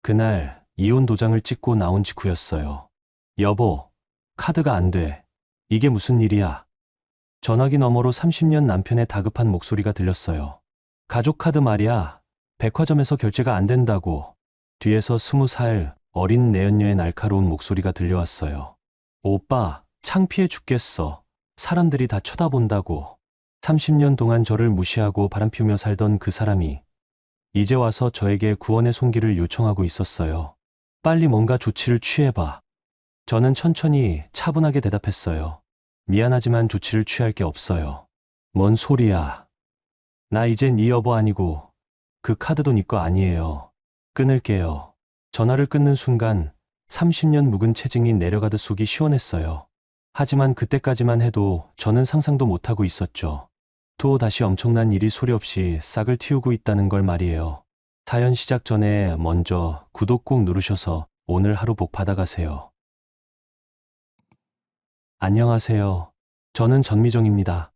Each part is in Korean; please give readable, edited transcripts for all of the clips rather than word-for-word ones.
그날 이혼 도장을 찍고 나온 직후였어요. 여보, 카드가 안 돼. 이게 무슨 일이야? 전화기 너머로 30년 남편의 다급한 목소리가 들렸어요. 가족 카드 말이야. 백화점에서 결제가 안 된다고. 뒤에서 20살 어린 내연녀의 날카로운 목소리가 들려왔어요. 오빠, 창피해 죽겠어. 사람들이 다 쳐다본다고. 30년 동안 저를 무시하고 바람피우며 살던 그 사람이 이제 와서 저에게 구원의 손길을 요청하고 있었어요. 빨리 뭔가 조치를 취해봐. 저는 천천히 차분하게 대답했어요. 미안하지만 조치를 취할 게 없어요. 뭔 소리야. 나 이제 네 여보 아니고 그 카드도 네 거 아니에요. 끊을게요. 전화를 끊는 순간 30년 묵은 체증이 내려가듯 속이 시원했어요. 하지만 그때까지만 해도 저는 상상도 못하고 있었죠. 또 다시 엄청난 일이 소리 없이 싹을 틔우고 있다는 걸 말이에요. 사연 시작 전에 먼저 구독 꼭 누르셔서 오늘 하루 복 받아가세요. 안녕하세요. 저는 전미정입니다.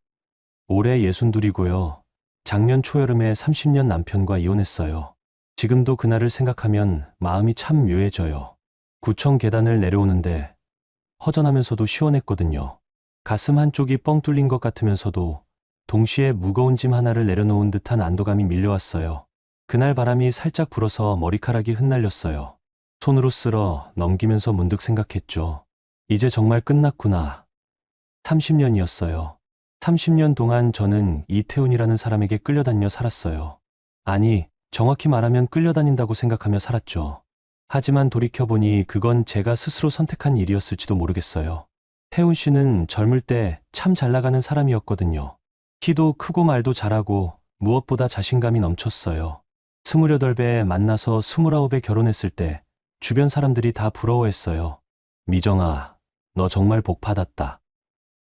올해 62이고요. 작년 초여름에 30년 남편과 이혼했어요. 지금도 그날을 생각하면 마음이 참 묘해져요. 구청 계단을 내려오는데 허전하면서도 시원했거든요. 가슴 한쪽이 뻥 뚫린 것 같으면서도 동시에 무거운 짐 하나를 내려놓은 듯한 안도감이 밀려왔어요. 그날 바람이 살짝 불어서 머리카락이 흩날렸어요. 손으로 쓸어 넘기면서 문득 생각했죠. 이제 정말 끝났구나. 30년이었어요. 30년 동안 저는 이태훈이라는 사람에게 끌려다녀 살았어요. 아니, 정확히 말하면 끌려다닌다고 생각하며 살았죠. 하지만 돌이켜보니 그건 제가 스스로 선택한 일이었을지도 모르겠어요. 태훈 씨는 젊을 때 참 잘 나가는 사람이었거든요. 키도 크고 말도 잘하고 무엇보다 자신감이 넘쳤어요. 28배 만나서 29배 결혼했을 때 주변 사람들이 다 부러워했어요. 미정아, 너 정말 복 받았다.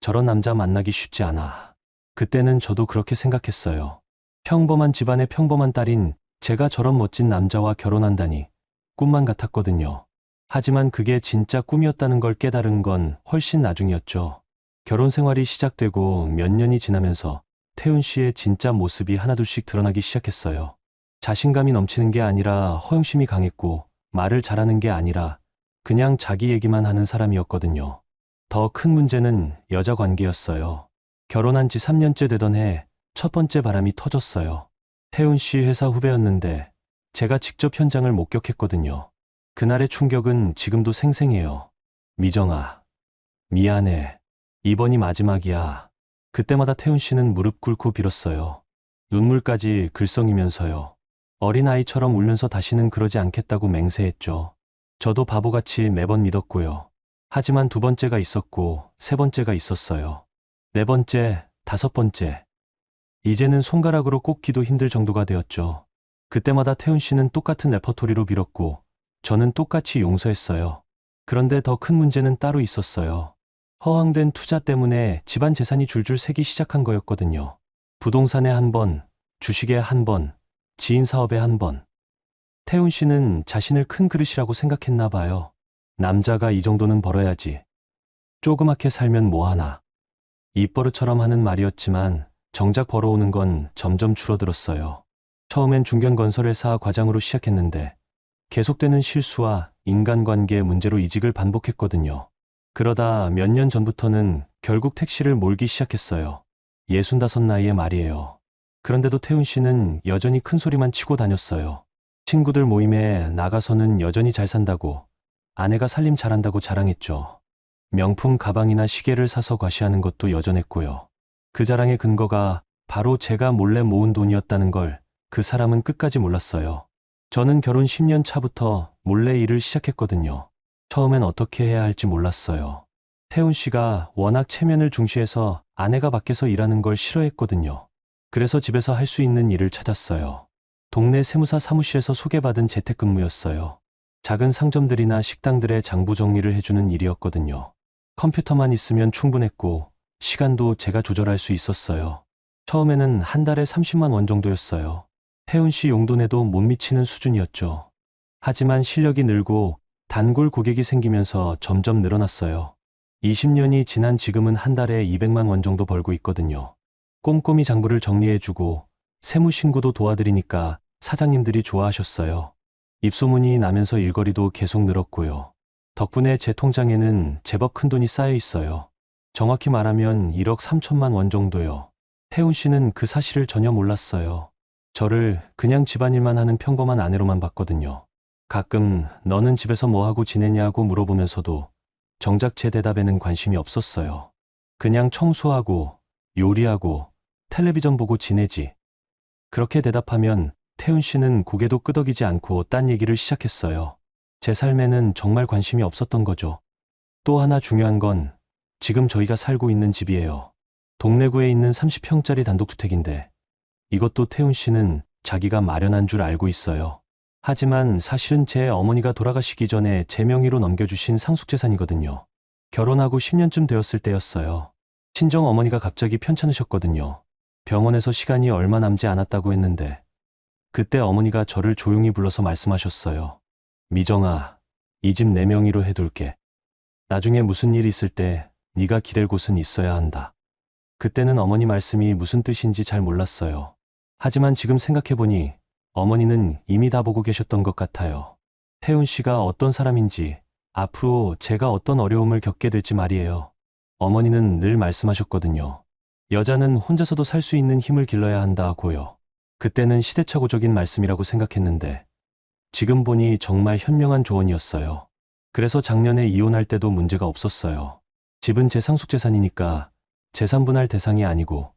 저런 남자 만나기 쉽지 않아. 그때는 저도 그렇게 생각했어요. 평범한 집안의 평범한 딸인 제가 저런 멋진 남자와 결혼한다니 꿈만 같았거든요. 하지만 그게 진짜 꿈이었다는 걸 깨달은 건 훨씬 나중이었죠. 결혼 생활이 시작되고 몇 년이 지나면서 태훈 씨의 진짜 모습이 하나둘씩 드러나기 시작했어요. 자신감이 넘치는 게 아니라 허영심이 강했고 말을 잘하는 게 아니라 그냥 자기 얘기만 하는 사람이었거든요. 더 큰 문제는 여자 관계였어요. 결혼한 지 3년째 되던 해 첫 번째 바람이 터졌어요. 태훈 씨 회사 후배였는데 제가 직접 현장을 목격했거든요. 그날의 충격은 지금도 생생해요. 미정아, 미안해. 이번이 마지막이야. 그때마다 태훈 씨는 무릎 꿇고 빌었어요. 눈물까지 글썽이면서요. 어린아이처럼 울면서 다시는 그러지 않겠다고 맹세했죠. 저도 바보같이 매번 믿었고요. 하지만 두 번째가 있었고 세 번째가 있었어요. 네 번째, 다섯 번째. 이제는 손가락으로 꼽기도 힘들 정도가 되었죠. 그때마다 태훈 씨는 똑같은 레퍼토리로 빌었고 저는 똑같이 용서했어요. 그런데 더 큰 문제는 따로 있었어요. 허황된 투자 때문에 집안 재산이 줄줄 새기 시작한 거였거든요. 부동산에 한 번, 주식에 한 번, 지인 사업에 한 번. 태훈 씨는 자신을 큰 그릇이라고 생각했나 봐요. 남자가 이 정도는 벌어야지. 조그맣게 살면 뭐하나. 입버릇처럼 하는 말이었지만 정작 벌어오는 건 점점 줄어들었어요. 처음엔 중견건설회사 과장으로 시작했는데 계속되는 실수와 인간관계 문제로 이직을 반복했거든요. 그러다 몇 년 전부터는 결국 택시를 몰기 시작했어요. 65 나이에 말이에요. 그런데도 태훈 씨는 여전히 큰 소리만 치고 다녔어요. 친구들 모임에 나가서는 여전히 잘 산다고, 아내가 살림 잘한다고 자랑했죠. 명품 가방이나 시계를 사서 과시하는 것도 여전했고요. 그 자랑의 근거가 바로 제가 몰래 모은 돈이었다는 걸 그 사람은 끝까지 몰랐어요. 저는 결혼 10년 차부터 몰래 일을 시작했거든요. 처음엔 어떻게 해야 할지 몰랐어요. 태훈 씨가 워낙 체면을 중시해서 아내가 밖에서 일하는 걸 싫어했거든요. 그래서 집에서 할 수 있는 일을 찾았어요. 동네 세무사 사무실에서 소개받은 재택근무였어요. 작은 상점들이나 식당들의 장부 정리를 해주는 일이었거든요. 컴퓨터만 있으면 충분했고 시간도 제가 조절할 수 있었어요. 처음에는 한 달에 30만 원 정도였어요. 태훈 씨 용돈에도 못 미치는 수준이었죠. 하지만 실력이 늘고 단골 고객이 생기면서 점점 늘어났어요. 20년이 지난 지금은 한 달에 200만 원 정도 벌고 있거든요. 꼼꼼히 장부를 정리해주고 세무신고도 도와드리니까 사장님들이 좋아하셨어요. 입소문이 나면서 일거리도 계속 늘었고요. 덕분에 제 통장에는 제법 큰 돈이 쌓여 있어요. 정확히 말하면 1억 3천만 원 정도요. 태훈 씨는 그 사실을 전혀 몰랐어요. 저를 그냥 집안일만 하는 평범한 아내로만 봤거든요. 가끔 너는 집에서 뭐 하고 지내냐고 물어보면서도 정작 제 대답에는 관심이 없었어요. 그냥 청소하고 요리하고 텔레비전 보고 지내지. 그렇게 대답하면 태훈 씨는 고개도 끄덕이지 않고 딴 얘기를 시작했어요. 제 삶에는 정말 관심이 없었던 거죠. 또 하나 중요한 건 지금 저희가 살고 있는 집이에요. 동래구에 있는 30평짜리 단독주택인데 이것도 태훈 씨는 자기가 마련한 줄 알고 있어요. 하지만 사실은 제 어머니가 돌아가시기 전에 제 명의로 넘겨주신 상속재산이거든요. 결혼하고 10년쯤 되었을 때였어요. 친정 어머니가 갑자기 편찮으셨거든요. 병원에서 시간이 얼마 남지 않았다고 했는데 그때 어머니가 저를 조용히 불러서 말씀하셨어요. 미정아, 이 집 내 명의로 해둘게. 나중에 무슨 일 있을 때 네가 기댈 곳은 있어야 한다. 그때는 어머니 말씀이 무슨 뜻인지 잘 몰랐어요. 하지만 지금 생각해보니 어머니는 이미 다 보고 계셨던 것 같아요. 태훈 씨가 어떤 사람인지, 앞으로 제가 어떤 어려움을 겪게 될지 말이에요. 어머니는 늘 말씀하셨거든요. 여자는 혼자서도 살 수 있는 힘을 길러야 한다고요. 그때는 시대착오적인 말씀이라고 생각했는데 지금 보니 정말 현명한 조언이었어요. 그래서 작년에 이혼할 때도 문제가 없었어요. 집은 제 상속재산이니까 재산분할 대상이 아니고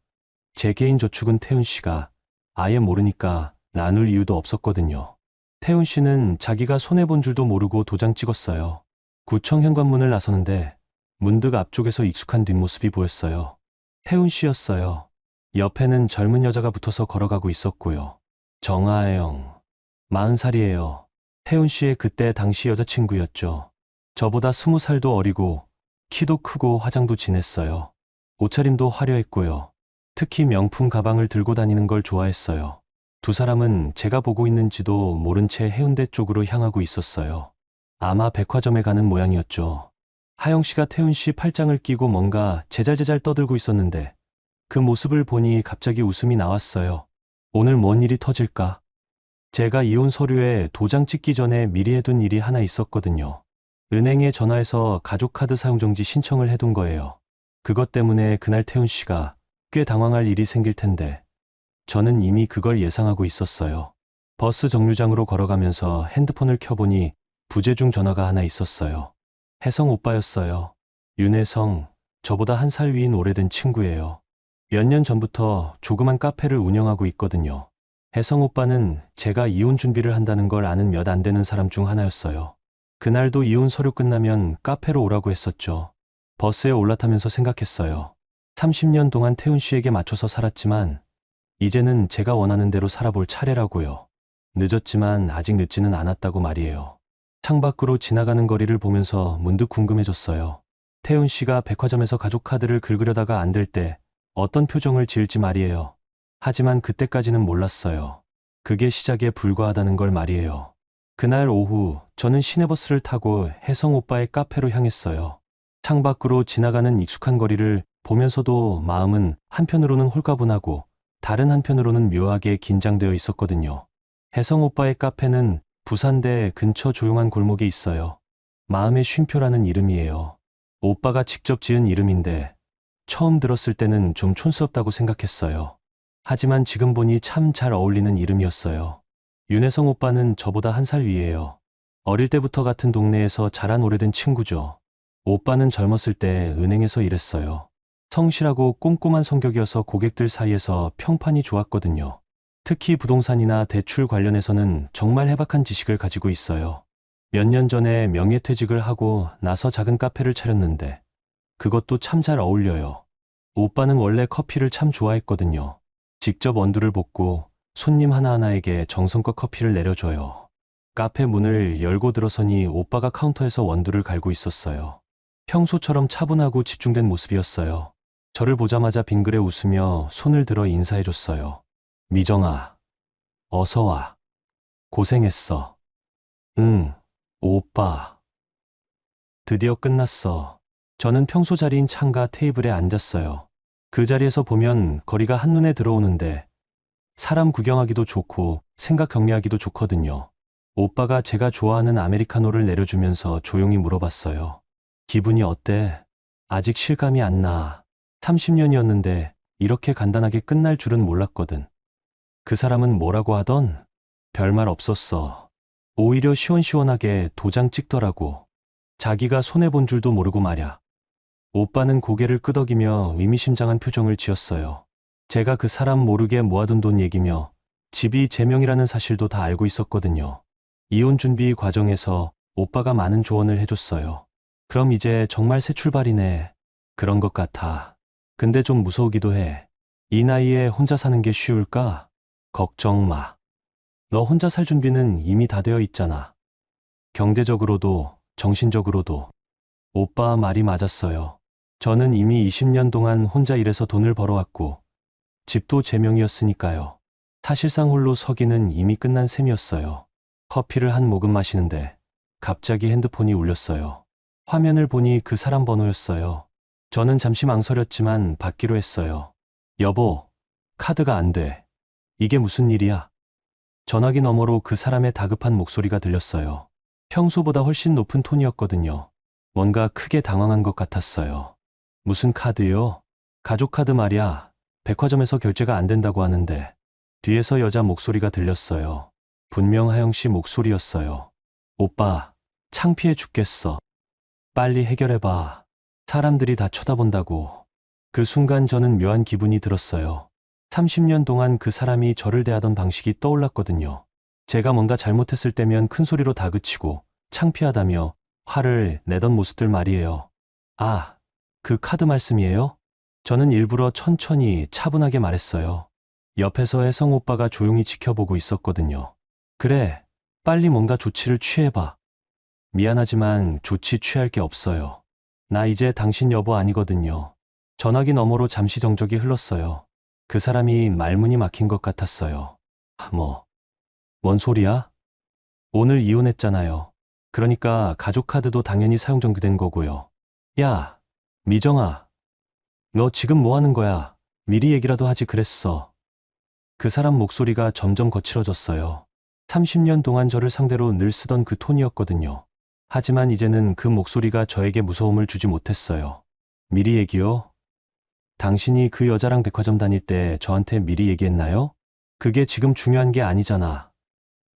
제 개인 저축은 태훈 씨가 아예 모르니까 나눌 이유도 없었거든요. 태훈 씨는 자기가 손해본 줄도 모르고 도장 찍었어요. 구청 현관문을 나서는데 문득 앞쪽에서 익숙한 뒷모습이 보였어요. 태훈 씨였어요. 옆에는 젊은 여자가 붙어서 걸어가고 있었고요. 정아영, 40살이에요. 태훈 씨의 그때 당시 여자친구였죠. 저보다 20살도 어리고 키도 크고 화장도 진했어요. 옷차림도 화려했고요. 특히 명품 가방을 들고 다니는 걸 좋아했어요. 두 사람은 제가 보고 있는지도 모른 채 해운대 쪽으로 향하고 있었어요. 아마 백화점에 가는 모양이었죠. 하영 씨가 태훈 씨 팔짱을 끼고 뭔가 제잘제잘 떠들고 있었는데 그 모습을 보니 갑자기 웃음이 나왔어요. 오늘 뭔 일이 터질까? 제가 이혼 서류에 도장 찍기 전에 미리 해둔 일이 하나 있었거든요. 은행에 전화해서 가족카드 사용정지 신청을 해둔 거예요. 그것 때문에 그날 태훈 씨가 꽤 당황할 일이 생길 텐데 저는 이미 그걸 예상하고 있었어요. 버스 정류장으로 걸어가면서 핸드폰을 켜보니 부재중 전화가 하나 있었어요. 혜성 오빠였어요. 윤혜성, 저보다 1살 위인 오래된 친구예요. 몇 년 전부터 조그만 카페를 운영하고 있거든요. 혜성 오빠는 제가 이혼 준비를 한다는 걸 아는 몇 안 되는 사람 중 하나였어요. 그날도 이혼 서류 끝나면 카페로 오라고 했었죠. 버스에 올라타면서 생각했어요. 30년 동안 태훈 씨에게 맞춰서 살았지만 이제는 제가 원하는 대로 살아볼 차례라고요. 늦었지만 아직 늦지는 않았다고 말이에요. 창밖으로 지나가는 거리를 보면서 문득 궁금해졌어요. 태훈 씨가 백화점에서 가족카드를 긁으려다가 안 될 때 어떤 표정을 지을지 말이에요. 하지만 그때까지는 몰랐어요. 그게 시작에 불과하다는 걸 말이에요. 그날 오후 저는 시내버스를 타고 혜성 오빠의 카페로 향했어요. 창밖으로 지나가는 익숙한 거리를 보면서도 마음은 한편으로는 홀가분하고 다른 한편으로는 묘하게 긴장되어 있었거든요. 혜성 오빠의 카페는 부산대 근처 조용한 골목에 있어요. 마음의 쉼표라는 이름이에요. 오빠가 직접 지은 이름인데 처음 들었을 때는 좀 촌스럽다고 생각했어요. 하지만 지금 보니 참 잘 어울리는 이름이었어요. 윤혜성 오빠는 저보다 1살 위예요. 어릴 때부터 같은 동네에서 자란 오래된 친구죠. 오빠는 젊었을 때 은행에서 일했어요. 성실하고 꼼꼼한 성격이어서 고객들 사이에서 평판이 좋았거든요. 특히 부동산이나 대출 관련해서는 정말 해박한 지식을 가지고 있어요. 몇 년 전에 명예퇴직을 하고 나서 작은 카페를 차렸는데 그것도 참 잘 어울려요. 오빠는 원래 커피를 참 좋아했거든요. 직접 원두를 볶고 손님 하나하나에게 정성껏 커피를 내려줘요. 카페 문을 열고 들어서니 오빠가 카운터에서 원두를 갈고 있었어요. 평소처럼 차분하고 집중된 모습이었어요. 저를 보자마자 빙그레 웃으며 손을 들어 인사해줬어요. 미정아, 어서 와. 고생했어. 응, 오빠. 드디어 끝났어. 저는 평소 자리인 창가 테이블에 앉았어요. 그 자리에서 보면 거리가 한눈에 들어오는데 사람 구경하기도 좋고 생각 정리하기도 좋거든요. 오빠가 제가 좋아하는 아메리카노를 내려주면서 조용히 물어봤어요. 기분이 어때? 아직 실감이 안 나. 30년이었는데 이렇게 간단하게 끝날 줄은 몰랐거든. 그 사람은 뭐라고 하던? 별말 없었어. 오히려 시원시원하게 도장 찍더라고. 자기가 손해본 줄도 모르고 말야. 오빠는 고개를 끄덕이며 의미심장한 표정을 지었어요. 제가 그 사람 모르게 모아둔 돈 얘기며 집이 제 명이라는 사실도 다 알고 있었거든요. 이혼 준비 과정에서 오빠가 많은 조언을 해줬어요. 그럼 이제 정말 새 출발이네. 그런 것 같아. 근데 좀 무서우기도 해. 이 나이에 혼자 사는 게 쉬울까? 걱정 마. 너 혼자 살 준비는 이미 다 되어 있잖아. 경제적으로도 정신적으로도. 오빠 말이 맞았어요. 저는 이미 20년 동안 혼자 일해서 돈을 벌어왔고 집도 제 명이었으니까요. 사실상 홀로 서기는 이미 끝난 셈이었어요. 커피를 한 모금 마시는데 갑자기 핸드폰이 울렸어요. 화면을 보니 그 사람 번호였어요. 저는 잠시 망설였지만 받기로 했어요. 여보, 카드가 안 돼. 이게 무슨 일이야? 전화기 너머로 그 사람의 다급한 목소리가 들렸어요. 평소보다 훨씬 높은 톤이었거든요. 뭔가 크게 당황한 것 같았어요. 무슨 카드요? 가족 카드 말이야. 백화점에서 결제가 안 된다고 하는데. 뒤에서 여자 목소리가 들렸어요. 분명 하영 씨 목소리였어요. 오빠, 창피해 죽겠어. 빨리 해결해봐. 사람들이 다 쳐다본다고. 그 순간 저는 묘한 기분이 들었어요. 30년 동안 그 사람이 저를 대하던 방식이 떠올랐거든요. 제가 뭔가 잘못했을 때면 큰 소리로 다그치고 창피하다며 화를 내던 모습들 말이에요. 아, 그 카드 말씀이에요? 저는 일부러 천천히 차분하게 말했어요. 옆에서 혜성 오빠가 조용히 지켜보고 있었거든요. 그래, 빨리 뭔가 조치를 취해봐. 미안하지만 조치 취할 게 없어요. 나 이제 당신 여보 아니거든요. 전화기 너머로 잠시 정적이 흘렀어요. 그 사람이 말문이 막힌 것 같았어요. 뭔 소리야? 오늘 이혼했잖아요. 그러니까 가족 카드도 당연히 사용 정지된 거고요. 야, 미정아, 너 지금 뭐 하는 거야? 미리 얘기라도 하지 그랬어. 그 사람 목소리가 점점 거칠어졌어요. 30년 동안 저를 상대로 늘 쓰던 그 톤이었거든요. 하지만 이제는 그 목소리가 저에게 무서움을 주지 못했어요. 미리 얘기요? 당신이 그 여자랑 백화점 다닐 때 저한테 미리 얘기했나요? 그게 지금 중요한 게 아니잖아.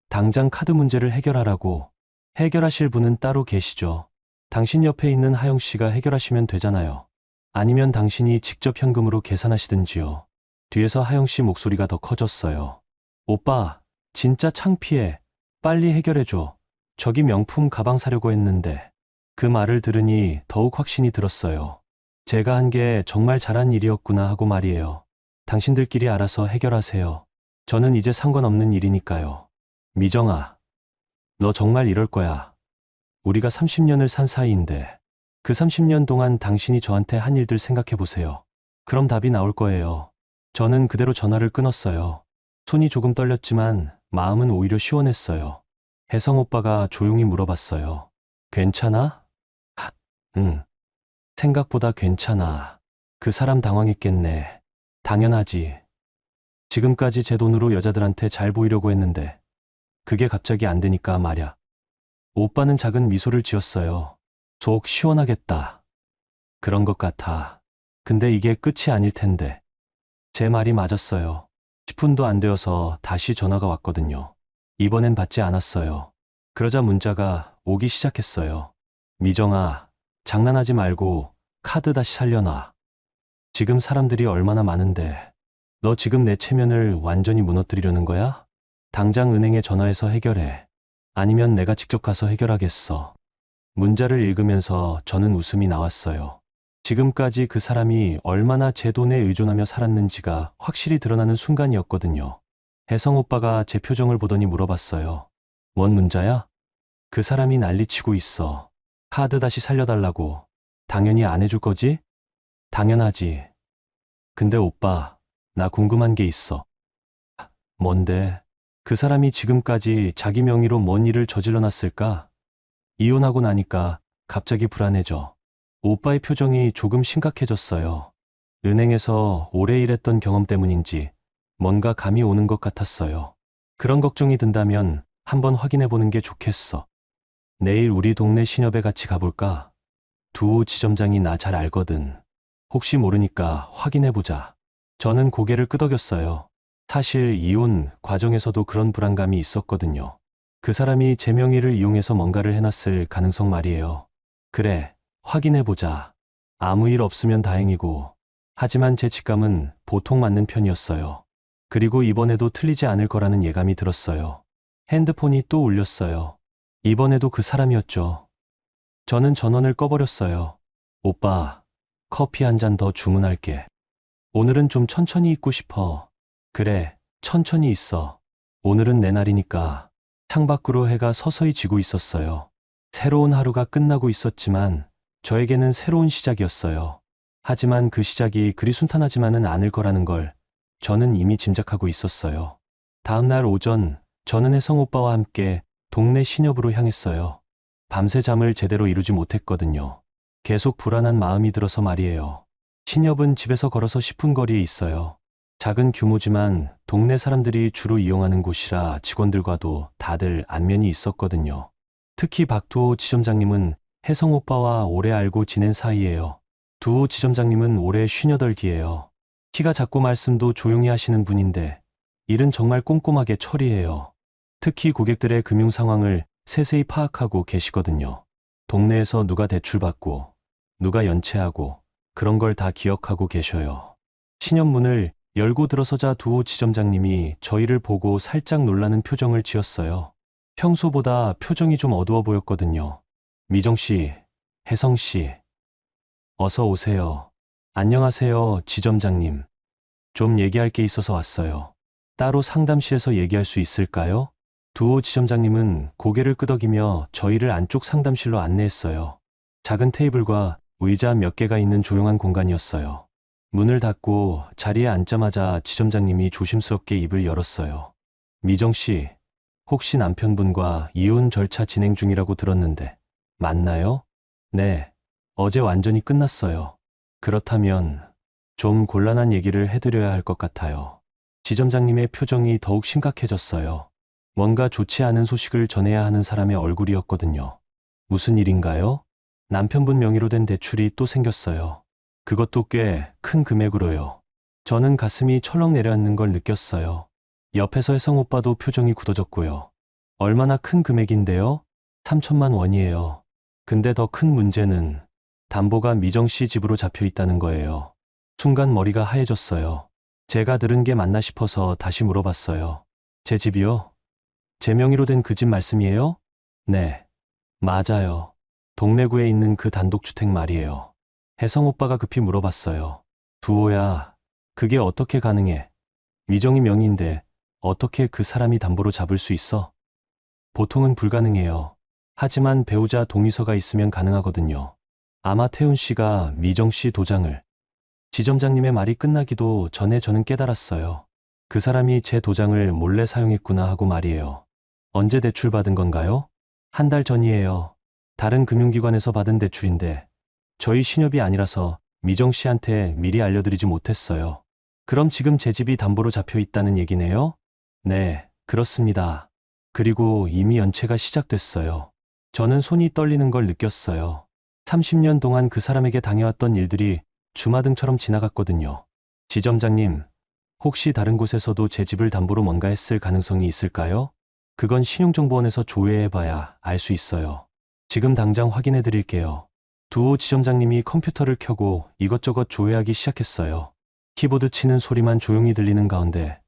당장 카드 문제를 해결하라고. 해결하실 분은 따로 계시죠. 당신 옆에 있는 하영 씨가 해결하시면 되잖아요. 아니면 당신이 직접 현금으로 계산하시든지요. 뒤에서 하영 씨 목소리가 더 커졌어요. 오빠, 진짜 창피해. 빨리 해결해줘. 저기 명품 가방 사려고 했는데. 그 말을 들으니 더욱 확신이 들었어요. 제가 한 게 정말 잘한 일이었구나 하고 말이에요. 당신들끼리 알아서 해결하세요. 저는 이제 상관없는 일이니까요. 미정아, 너 정말 이럴 거야. 우리가 30년을 산 사이인데 그 30년 동안 당신이 저한테 한 일들 생각해 보세요. 그럼 답이 나올 거예요. 저는 그대로 전화를 끊었어요. 손이 조금 떨렸지만 마음은 오히려 시원했어요. 혜성 오빠가 조용히 물어봤어요. 괜찮아? 응. 생각보다 괜찮아. 그 사람 당황했겠네. 당연하지. 지금까지 제 돈으로 여자들한테 잘 보이려고 했는데 그게 갑자기 안 되니까 말야. 오빠는 작은 미소를 지었어요. 속 시원하겠다. 그런 것 같아. 근데 이게 끝이 아닐 텐데. 제 말이 맞았어요. 10분도 안 되어서 다시 전화가 왔거든요. 이번엔 받지 않았어요. 그러자 문자가 오기 시작했어요. 미정아, 장난하지 말고 카드 다시 살려놔. 지금 사람들이 얼마나 많은데. 너 지금 내 체면을 완전히 무너뜨리려는 거야? 당장 은행에 전화해서 해결해. 아니면 내가 직접 가서 해결하겠어. 문자를 읽으면서 저는 웃음이 나왔어요. 지금까지 그 사람이 얼마나 제 돈에 의존하며 살았는지가 확실히 드러나는 순간이었거든요. 혜성 오빠가 제 표정을 보더니 물어봤어요. 뭔 문자야? 그 사람이 난리치고 있어. 카드 다시 살려달라고. 당연히 안 해줄 거지? 당연하지. 근데 오빠, 나 궁금한 게 있어. 뭔데? 그 사람이 지금까지 자기 명의로 뭔 일을 저질러 놨을까? 이혼하고 나니까 갑자기 불안해져. 오빠의 표정이 조금 심각해졌어요. 은행에서 오래 일했던 경험 때문인지 뭔가 감이 오는 것 같았어요. 그런 걱정이 든다면 한번 확인해 보는 게 좋겠어. 내일 우리 동네 신협에 같이 가볼까? 두호 지점장이 나 잘 알거든. 혹시 모르니까 확인해 보자. 저는 고개를 끄덕였어요. 사실 이혼 과정에서도 그런 불안감이 있었거든요. 그 사람이 제 명의를 이용해서 뭔가를 해놨을 가능성 말이에요. 그래, 확인해 보자. 아무 일 없으면 다행이고, 하지만 제 직감은 보통 맞는 편이었어요. 그리고 이번에도 틀리지 않을 거라는 예감이 들었어요. 핸드폰이 또 울렸어요. 이번에도 그 사람이었죠. 저는 전원을 꺼버렸어요. 오빠, 커피 한 잔 더 주문할게. 오늘은 좀 천천히 있고 싶어. 그래, 천천히 있어. 오늘은 내 날이니까. 창밖으로 해가 서서히 지고 있었어요. 새로운 하루가 끝나고 있었지만 저에게는 새로운 시작이었어요. 하지만 그 시작이 그리 순탄하지만은 않을 거라는 걸 저는 이미 짐작하고 있었어요. 다음 날 오전, 저는 혜성 오빠와 함께 동네 신협으로 향했어요. 밤새 잠을 제대로 이루지 못했거든요. 계속 불안한 마음이 들어서 말이에요. 신협은 집에서 걸어서 10분 거리에 있어요. 작은 규모지만 동네 사람들이 주로 이용하는 곳이라 직원들과도 다들 안면이 있었거든요. 특히 박두호 지점장님은 혜성 오빠와 오래 알고 지낸 사이예요. 두호 지점장님은 올해 58기예요. 키가 작고 말씀도 조용히 하시는 분인데 일은 정말 꼼꼼하게 처리해요. 특히 고객들의 금융 상황을 세세히 파악하고 계시거든요. 동네에서 누가 대출받고 누가 연체하고 그런 걸 다 기억하고 계셔요. 신현문을 열고 들어서자 두호 지점장님이 저희를 보고 살짝 놀라는 표정을 지었어요. 평소보다 표정이 좀 어두워 보였거든요. 미정 씨, 혜성 씨, 어서 오세요. 안녕하세요, 지점장님. 좀 얘기할 게 있어서 왔어요. 따로 상담실에서 얘기할 수 있을까요? 두호 지점장님은 고개를 끄덕이며 저희를 안쪽 상담실로 안내했어요. 작은 테이블과 의자 몇 개가 있는 조용한 공간이었어요. 문을 닫고 자리에 앉자마자 지점장님이 조심스럽게 입을 열었어요. 미정 씨, 혹시 남편분과 이혼 절차 진행 중이라고 들었는데 맞나요? 네, 어제 완전히 끝났어요. 그렇다면 좀 곤란한 얘기를 해드려야 할 것 같아요. 지점장님의 표정이 더욱 심각해졌어요. 뭔가 좋지 않은 소식을 전해야 하는 사람의 얼굴이었거든요. 무슨 일인가요? 남편분 명의로 된 대출이 또 생겼어요. 그것도 꽤 큰 금액으로요. 저는 가슴이 철렁 내려앉는 걸 느꼈어요. 옆에서 혜성 오빠도 표정이 굳어졌고요. 얼마나 큰 금액인데요? 3천만 원이에요. 근데 더 큰 문제는 담보가 미정 씨 집으로 잡혀 있다는 거예요. 순간 머리가 하얘졌어요. 제가 들은 게 맞나 싶어서 다시 물어봤어요. 제 집이요? 제 명의로 된 그 집 말씀이에요? 네, 맞아요. 동래구에 있는 그 단독주택 말이에요. 혜성 오빠가 급히 물어봤어요. 두호야, 그게 어떻게 가능해? 미정이 명의인데 어떻게 그 사람이 담보로 잡을 수 있어? 보통은 불가능해요. 하지만 배우자 동의서가 있으면 가능하거든요. 아마 태훈 씨가 미정 씨 도장을. 지점장님의 말이 끝나기도 전에 저는 깨달았어요. 그 사람이 제 도장을 몰래 사용했구나 하고 말이에요. 언제 대출받은 건가요? 한 달 전이에요. 다른 금융기관에서 받은 대출인데 저희 신협이 아니라서 미정 씨한테 미리 알려드리지 못했어요. 그럼 지금 제 집이 담보로 잡혀 있다는 얘기네요? 네, 그렇습니다. 그리고 이미 연체가 시작됐어요. 저는 손이 떨리는 걸 느꼈어요. 30년 동안 그 사람에게 당해왔던 일들이 주마등처럼 지나갔거든요. 지점장님, 혹시 다른 곳에서도 제 집을 담보로 뭔가 했을 가능성이 있을까요? 그건 신용정보원에서 조회해봐야 알 수 있어요. 지금 당장 확인해 드릴게요. 두호 지점장님이 컴퓨터를 켜고 이것저것 조회하기 시작했어요. 키보드 치는 소리만 조용히 들리는 가운데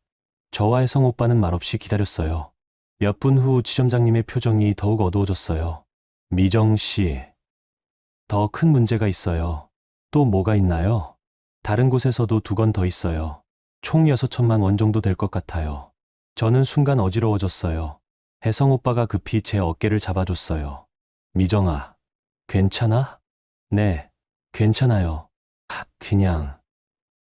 저와 혜성 오빠는 말없이 기다렸어요. 몇 분 후 지점장님의 표정이 더욱 어두워졌어요. 미정 씨, 더 큰 문제가 있어요. 또 뭐가 있나요? 다른 곳에서도 2건 더 있어요. 총 6천만 원 정도 될 것 같아요. 저는 순간 어지러워졌어요. 혜성 오빠가 급히 제 어깨를 잡아줬어요. 미정아, 괜찮아? 네, 괜찮아요. 그냥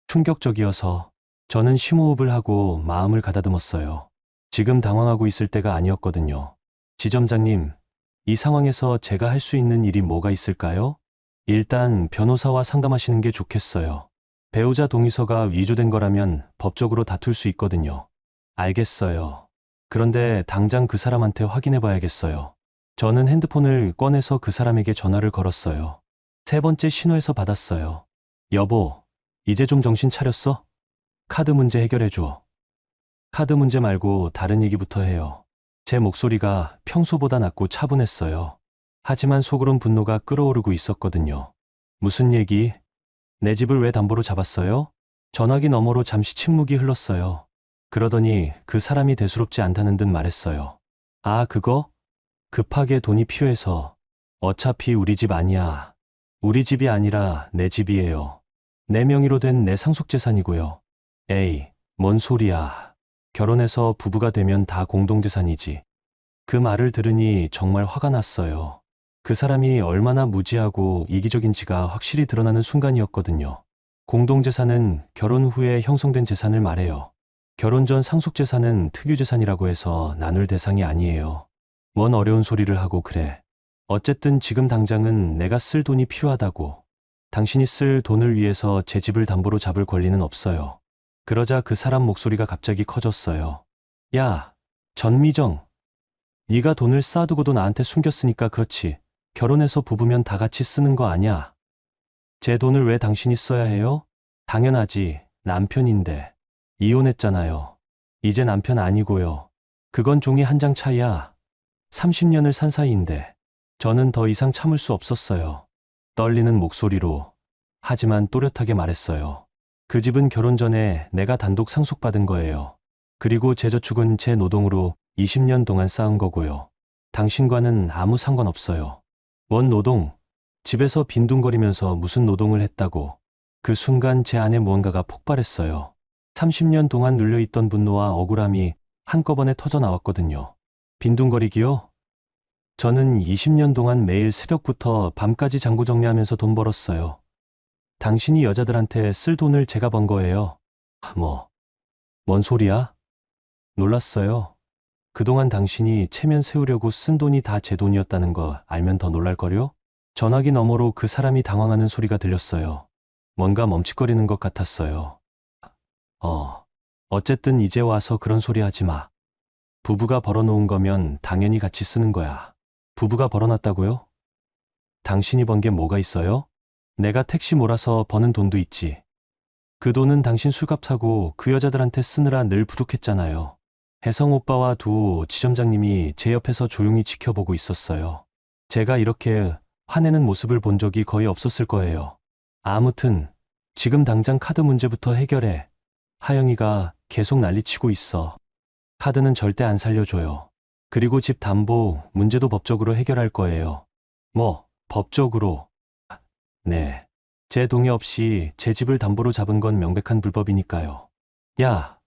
충격적이어서 저는 심호흡을 하고 마음을 가다듬었어요. 지금 당황하고 있을 때가 아니었거든요. 지점장님, 이 상황에서 제가 할 수 있는 일이 뭐가 있을까요? 일단 변호사와 상담하시는 게 좋겠어요. 배우자 동의서가 위조된 거라면 법적으로 다툴 수 있거든요. 알겠어요. 그런데 당장 그 사람한테 확인해 봐야겠어요. 저는 핸드폰을 꺼내서 그 사람에게 전화를 걸었어요. 세 번째 신호에서 받았어요. 여보, 이제 좀 정신 차렸어? 카드 문제 해결해 줘. 카드 문제 말고 다른 얘기부터 해요. 제 목소리가 평소보다 낮고 차분했어요. 하지만 속으론 분노가 끓어오르고 있었거든요. 무슨 얘기? 내 집을 왜 담보로 잡았어요? 전화기 너머로 잠시 침묵이 흘렀어요. 그러더니 그 사람이 대수롭지 않다는 듯 말했어요. 아, 그거? 급하게 돈이 필요해서. 어차피 우리 집 아니야. 우리 집이 아니라 내 집이에요. 내 명의로 된 내 상속재산이고요. 에이, 뭔 소리야. 결혼해서 부부가 되면 다 공동재산이지. 그 말을 들으니 정말 화가 났어요. 그 사람이 얼마나 무지하고 이기적인지가 확실히 드러나는 순간이었거든요. 공동재산은 결혼 후에 형성된 재산을 말해요. 결혼 전 상속재산은 특유재산이라고 해서 나눌 대상이 아니에요. 뭔 어려운 소리를 하고 그래. 어쨌든 지금 당장은 내가 쓸 돈이 필요하다고. 당신이 쓸 돈을 위해서 제 집을 담보로 잡을 권리는 없어요. 그러자 그 사람 목소리가 갑자기 커졌어요. 야, 전미정. 네가 돈을 쌓아두고도 나한테 숨겼으니까 그렇지. 결혼해서 부부면 다 같이 쓰는 거 아냐? 제 돈을 왜 당신이 써야 해요? 당연하지. 남편인데. 이혼했잖아요. 이제 남편 아니고요. 그건 종이 한 장 차이야. 30년을 산 사이인데. 저는 더 이상 참을 수 없었어요. 떨리는 목소리로, 하지만 또렷하게 말했어요. 그 집은 결혼 전에 내가 단독 상속받은 거예요. 그리고 제 저축은 제 노동으로 20년 동안 쌓은 거고요. 당신과는 아무 상관없어요. 원 노동, 집에서 빈둥거리면서 무슨 노동을 했다고. 그 순간 제 안에 무언가가 폭발했어요. 30년 동안 눌려있던 분노와 억울함이 한꺼번에 터져 나왔거든요. 빈둥거리기요? 저는 20년 동안 매일 새벽부터 밤까지 장부 정리하면서 돈 벌었어요. 당신이 여자들한테 쓸 돈을 제가 번 거예요. 뭔 소리야? 놀랐어요. 그동안 당신이 체면 세우려고 쓴 돈이 다 제 돈이었다는 거 알면 더 놀랄걸요? 전화기 너머로 그 사람이 당황하는 소리가 들렸어요. 뭔가 멈칫거리는 것 같았어요. 어쨌든 이제 와서 그런 소리 하지 마. 부부가 벌어놓은 거면 당연히 같이 쓰는 거야. 부부가 벌어놨다고요? 당신이 번 게 뭐가 있어요? 내가 택시 몰아서 버는 돈도 있지. 그 돈은 당신 술값 사고 그 여자들한테 쓰느라 늘 부족했잖아요. 혜성 오빠와 두 지점장님이 제 옆에서 조용히 지켜보고 있었어요. 제가 이렇게 화내는 모습을 본 적이 거의 없었을 거예요. 아무튼 지금 당장 카드 문제부터 해결해. 하영이가 계속 난리치고 있어. 카드는 절대 안 살려줘요. 그리고 집 담보 문제도 법적으로 해결할 거예요. 법적으로? 네. 제 동의 없이 제 집을 담보로 잡은 건 명백한 불법이니까요. 야,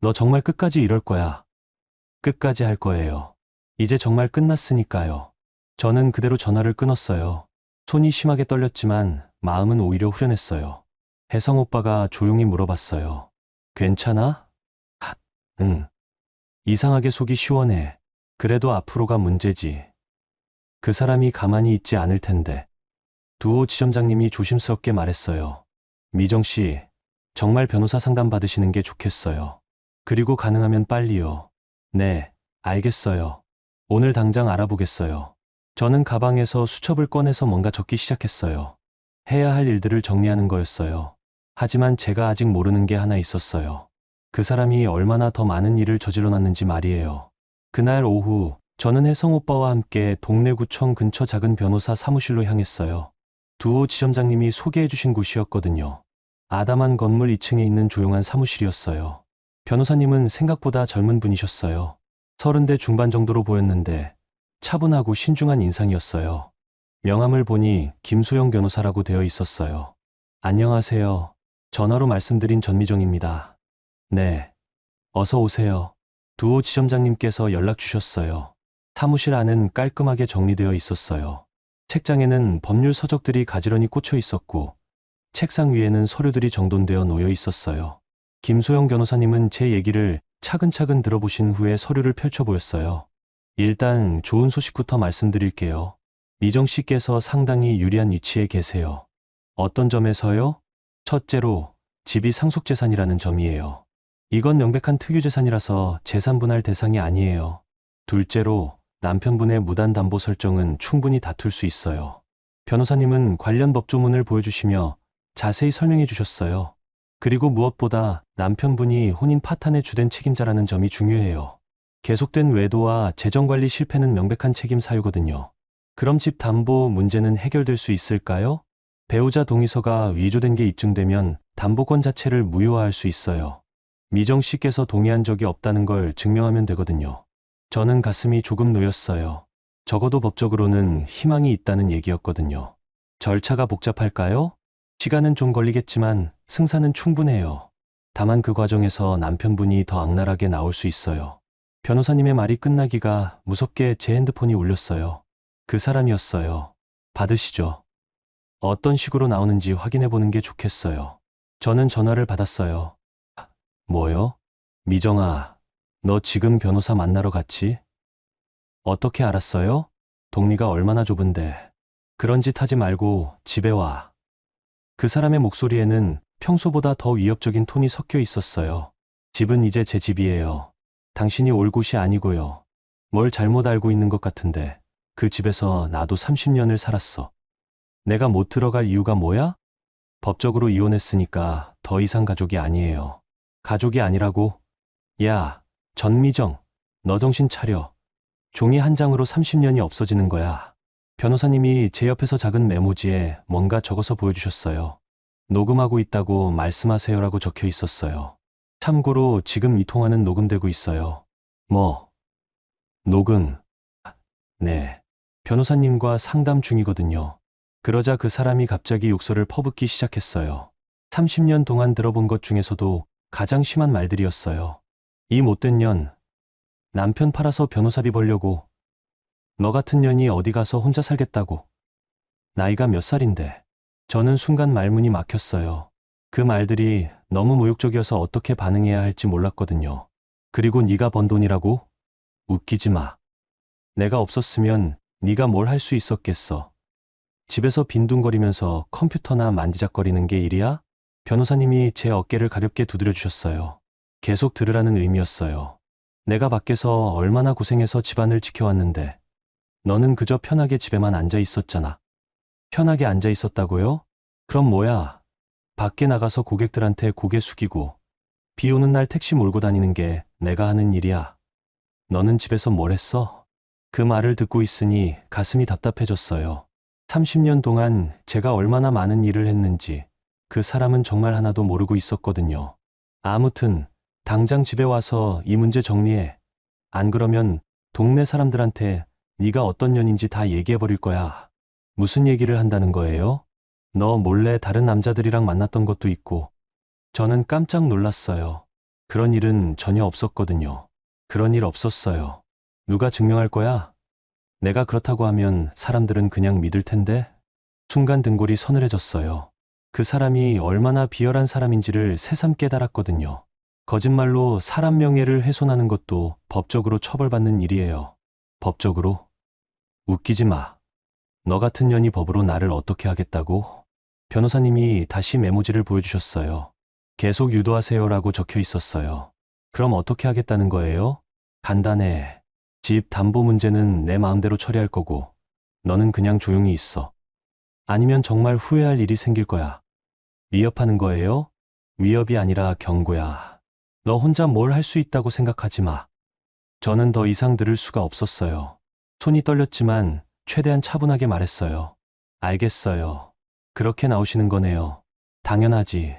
너 정말 끝까지 이럴 거야. 끝까지 할 거예요. 이제 정말 끝났으니까요. 저는 그대로 전화를 끊었어요. 손이 심하게 떨렸지만 마음은 오히려 후련했어요. 혜성 오빠가 조용히 물어봤어요. 괜찮아? 응. 이상하게 속이 시원해. 그래도 앞으로가 문제지. 그 사람이 가만히 있지 않을 텐데. 두호 지점장님이 조심스럽게 말했어요. 미정 씨, 정말 변호사 상담 받으시는 게 좋겠어요. 그리고 가능하면 빨리요. 네, 알겠어요. 오늘 당장 알아보겠어요. 저는 가방에서 수첩을 꺼내서 뭔가 적기 시작했어요. 해야 할 일들을 정리하는 거였어요. 하지만 제가 아직 모르는 게 하나 있었어요. 그 사람이 얼마나 더 많은 일을 저질러 놨는지 말이에요. 그날 오후, 저는 혜성 오빠와 함께 동래구청 근처 작은 변호사 사무실로 향했어요. 두호 지점장님이 소개해 주신 곳이었거든요. 아담한 건물 2층에 있는 조용한 사무실이었어요. 변호사님은 생각보다 젊은 분이셨어요. 30대 중반 정도로 보였는데 차분하고 신중한 인상이었어요. 명함을 보니 김소영 변호사라고 되어 있었어요. 안녕하세요. 전화로 말씀드린 전미정입니다. 네. 어서 오세요. 두호 지점장님께서 연락 주셨어요. 사무실 안은 깔끔하게 정리되어 있었어요. 책장에는 법률 서적들이 가지런히 꽂혀 있었고 책상 위에는 서류들이 정돈되어 놓여 있었어요. 김소영 변호사님은 제 얘기를 차근차근 들어보신 후에 서류를 펼쳐 보였어요. 일단 좋은 소식부터 말씀드릴게요. 미정 씨께서 상당히 유리한 위치에 계세요. 어떤 점에서요? 첫째로 집이 상속재산이라는 점이에요. 이건 명백한 특유재산이라서 재산분할 대상이 아니에요. 둘째로 남편분의 무단 담보 설정은 충분히 다툴 수 있어요. 변호사님은 관련 법조문을 보여주시며 자세히 설명해 주셨어요. 그리고 무엇보다 남편분이 혼인 파탄의 주된 책임자라는 점이 중요해요. 계속된 외도와 재정관리 실패는 명백한 책임 사유거든요. 그럼 집 담보 문제는 해결될 수 있을까요? 배우자 동의서가 위조된 게 입증되면 담보권 자체를 무효화할 수 있어요. 미정 씨께서 동의한 적이 없다는 걸 증명하면 되거든요. 저는 가슴이 조금 놓였어요. 적어도 법적으로는 희망이 있다는 얘기였거든요. 절차가 복잡할까요? 시간은 좀 걸리겠지만 승산은 충분해요. 다만 그 과정에서 남편분이 더 악랄하게 나올 수 있어요. 변호사님의 말이 끝나기가 무섭게 제 핸드폰이 울렸어요. 그 사람이었어요. 받으시죠. 어떤 식으로 나오는지 확인해 보는 게 좋겠어요. 저는 전화를 받았어요. 뭐요? 미정아, 너 지금 변호사 만나러 갔지? 어떻게 알았어요? 동리가 얼마나 좁은데. 그런 짓 하지 말고 집에 와. 그 사람의 목소리에는 평소보다 더 위협적인 톤이 섞여 있었어요. 집은 이제 제 집이에요. 당신이 올 곳이 아니고요. 뭘 잘못 알고 있는 것 같은데 그 집에서 나도 30년을 살았어. 내가 못 들어갈 이유가 뭐야? 법적으로 이혼했으니까 더 이상 가족이 아니에요. 가족이 아니라고? 야, 전미정, 너 정신 차려. 종이 한 장으로 30년이 없어지는 거야. 변호사님이 제 옆에서 작은 메모지에 뭔가 적어서 보여주셨어요. 녹음하고 있다고 말씀하세요라고 적혀 있었어요. 참고로 지금 이 통화는 녹음되고 있어요. 뭐? 녹음? 네. 변호사님과 상담 중이거든요. 그러자 그 사람이 갑자기 욕설을 퍼붓기 시작했어요. 30년 동안 들어본 것 중에서도 가장 심한 말들이었어요. 이 못된 년, 남편 팔아서 변호사비 벌려고, 너 같은 년이 어디 가서 혼자 살겠다고. 나이가 몇 살인데. 저는 순간 말문이 막혔어요. 그 말들이 너무 모욕적이어서 어떻게 반응해야 할지 몰랐거든요. 그리고 네가 번 돈이라고? 웃기지 마. 내가 없었으면 네가 뭘 할 수 있었겠어. 집에서 빈둥거리면서 컴퓨터나 만지작거리는 게 일이야? 변호사님이 제 어깨를 가볍게 두드려 주셨어요. 계속 들으라는 의미였어요. 내가 밖에서 얼마나 고생해서 집안을 지켜왔는데 너는 그저 편하게 집에만 앉아 있었잖아. 편하게 앉아 있었다고요? 그럼 뭐야? 밖에 나가서 고객들한테 고개 숙이고 비 오는 날 택시 몰고 다니는 게 내가 하는 일이야. 너는 집에서 뭘 했어? 그 말을 듣고 있으니 가슴이 답답해졌어요. 30년 동안 제가 얼마나 많은 일을 했는지 그 사람은 정말 하나도 모르고 있었거든요. 아무튼 당장 집에 와서 이 문제 정리해. 안 그러면 동네 사람들한테 네가 어떤 년인지 다 얘기해버릴 거야. 무슨 얘기를 한다는 거예요? 너 몰래 다른 남자들이랑 만났던 것도 있고. 저는 깜짝 놀랐어요. 그런 일은 전혀 없었거든요. 그런 일 없었어요. 누가 증명할 거야? 내가 그렇다고 하면 사람들은 그냥 믿을 텐데? 순간 등골이 서늘해졌어요. 그 사람이 얼마나 비열한 사람인지를 새삼 깨달았거든요. 거짓말로 사람 명예를 훼손하는 것도 법적으로 처벌받는 일이에요. 법적으로? 웃기지 마. 너 같은 년이 법으로 나를 어떻게 하겠다고? 변호사님이 다시 메모지를 보여주셨어요. 계속 유도하세요라고 적혀 있었어요. 그럼 어떻게 하겠다는 거예요? 간단해. 집 담보 문제는 내 마음대로 처리할 거고, 너는 그냥 조용히 있어. 아니면 정말 후회할 일이 생길 거야. 위협하는 거예요? 위협이 아니라 경고야. 너 혼자 뭘 할 수 있다고 생각하지 마. 저는 더 이상 들을 수가 없었어요. 손이 떨렸지만 최대한 차분하게 말했어요. 알겠어요. 그렇게 나오시는 거네요. 당연하지.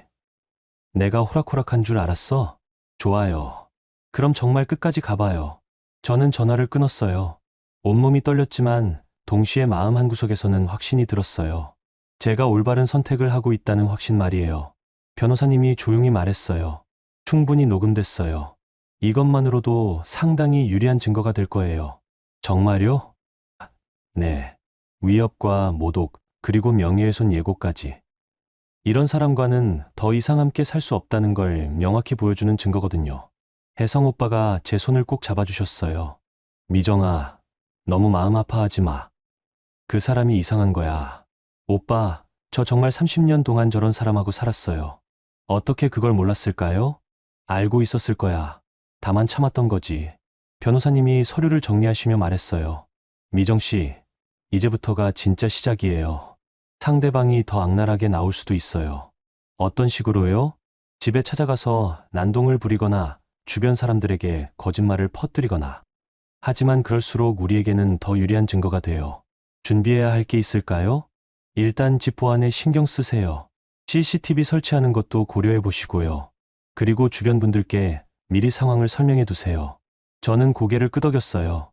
내가 호락호락한 줄 알았어? 좋아요. 그럼 정말 끝까지 가봐요. 저는 전화를 끊었어요. 온몸이 떨렸지만 동시에 마음 한구석에서는 확신이 들었어요. 제가 올바른 선택을 하고 있다는 확신 말이에요. 변호사님이 조용히 말했어요. 충분히 녹음됐어요. 이것만으로도 상당히 유리한 증거가 될 거예요. 정말요? 네. 위협과 모독, 그리고 명예훼손 예고까지. 이런 사람과는 더 이상 함께 살 수 없다는 걸 명확히 보여주는 증거거든요. 혜성 오빠가 제 손을 꼭 잡아주셨어요. 미정아, 너무 마음 아파하지 마. 그 사람이 이상한 거야. 오빠, 저 정말 30년 동안 저런 사람하고 살았어요. 어떻게 그걸 몰랐을까요? 알고 있었을 거야. 다만 참았던 거지. 변호사님이 서류를 정리하시며 말했어요. 미정 씨, 이제부터가 진짜 시작이에요. 상대방이 더 악랄하게 나올 수도 있어요. 어떤 식으로요? 집에 찾아가서 난동을 부리거나 주변 사람들에게 거짓말을 퍼뜨리거나. 하지만 그럴수록 우리에게는 더 유리한 증거가 돼요. 준비해야 할 게 있을까요? 일단 집 보안에 신경 쓰세요. CCTV 설치하는 것도 고려해 보시고요. 그리고 주변 분들께 미리 상황을 설명해 두세요. 저는 고개를 끄덕였어요.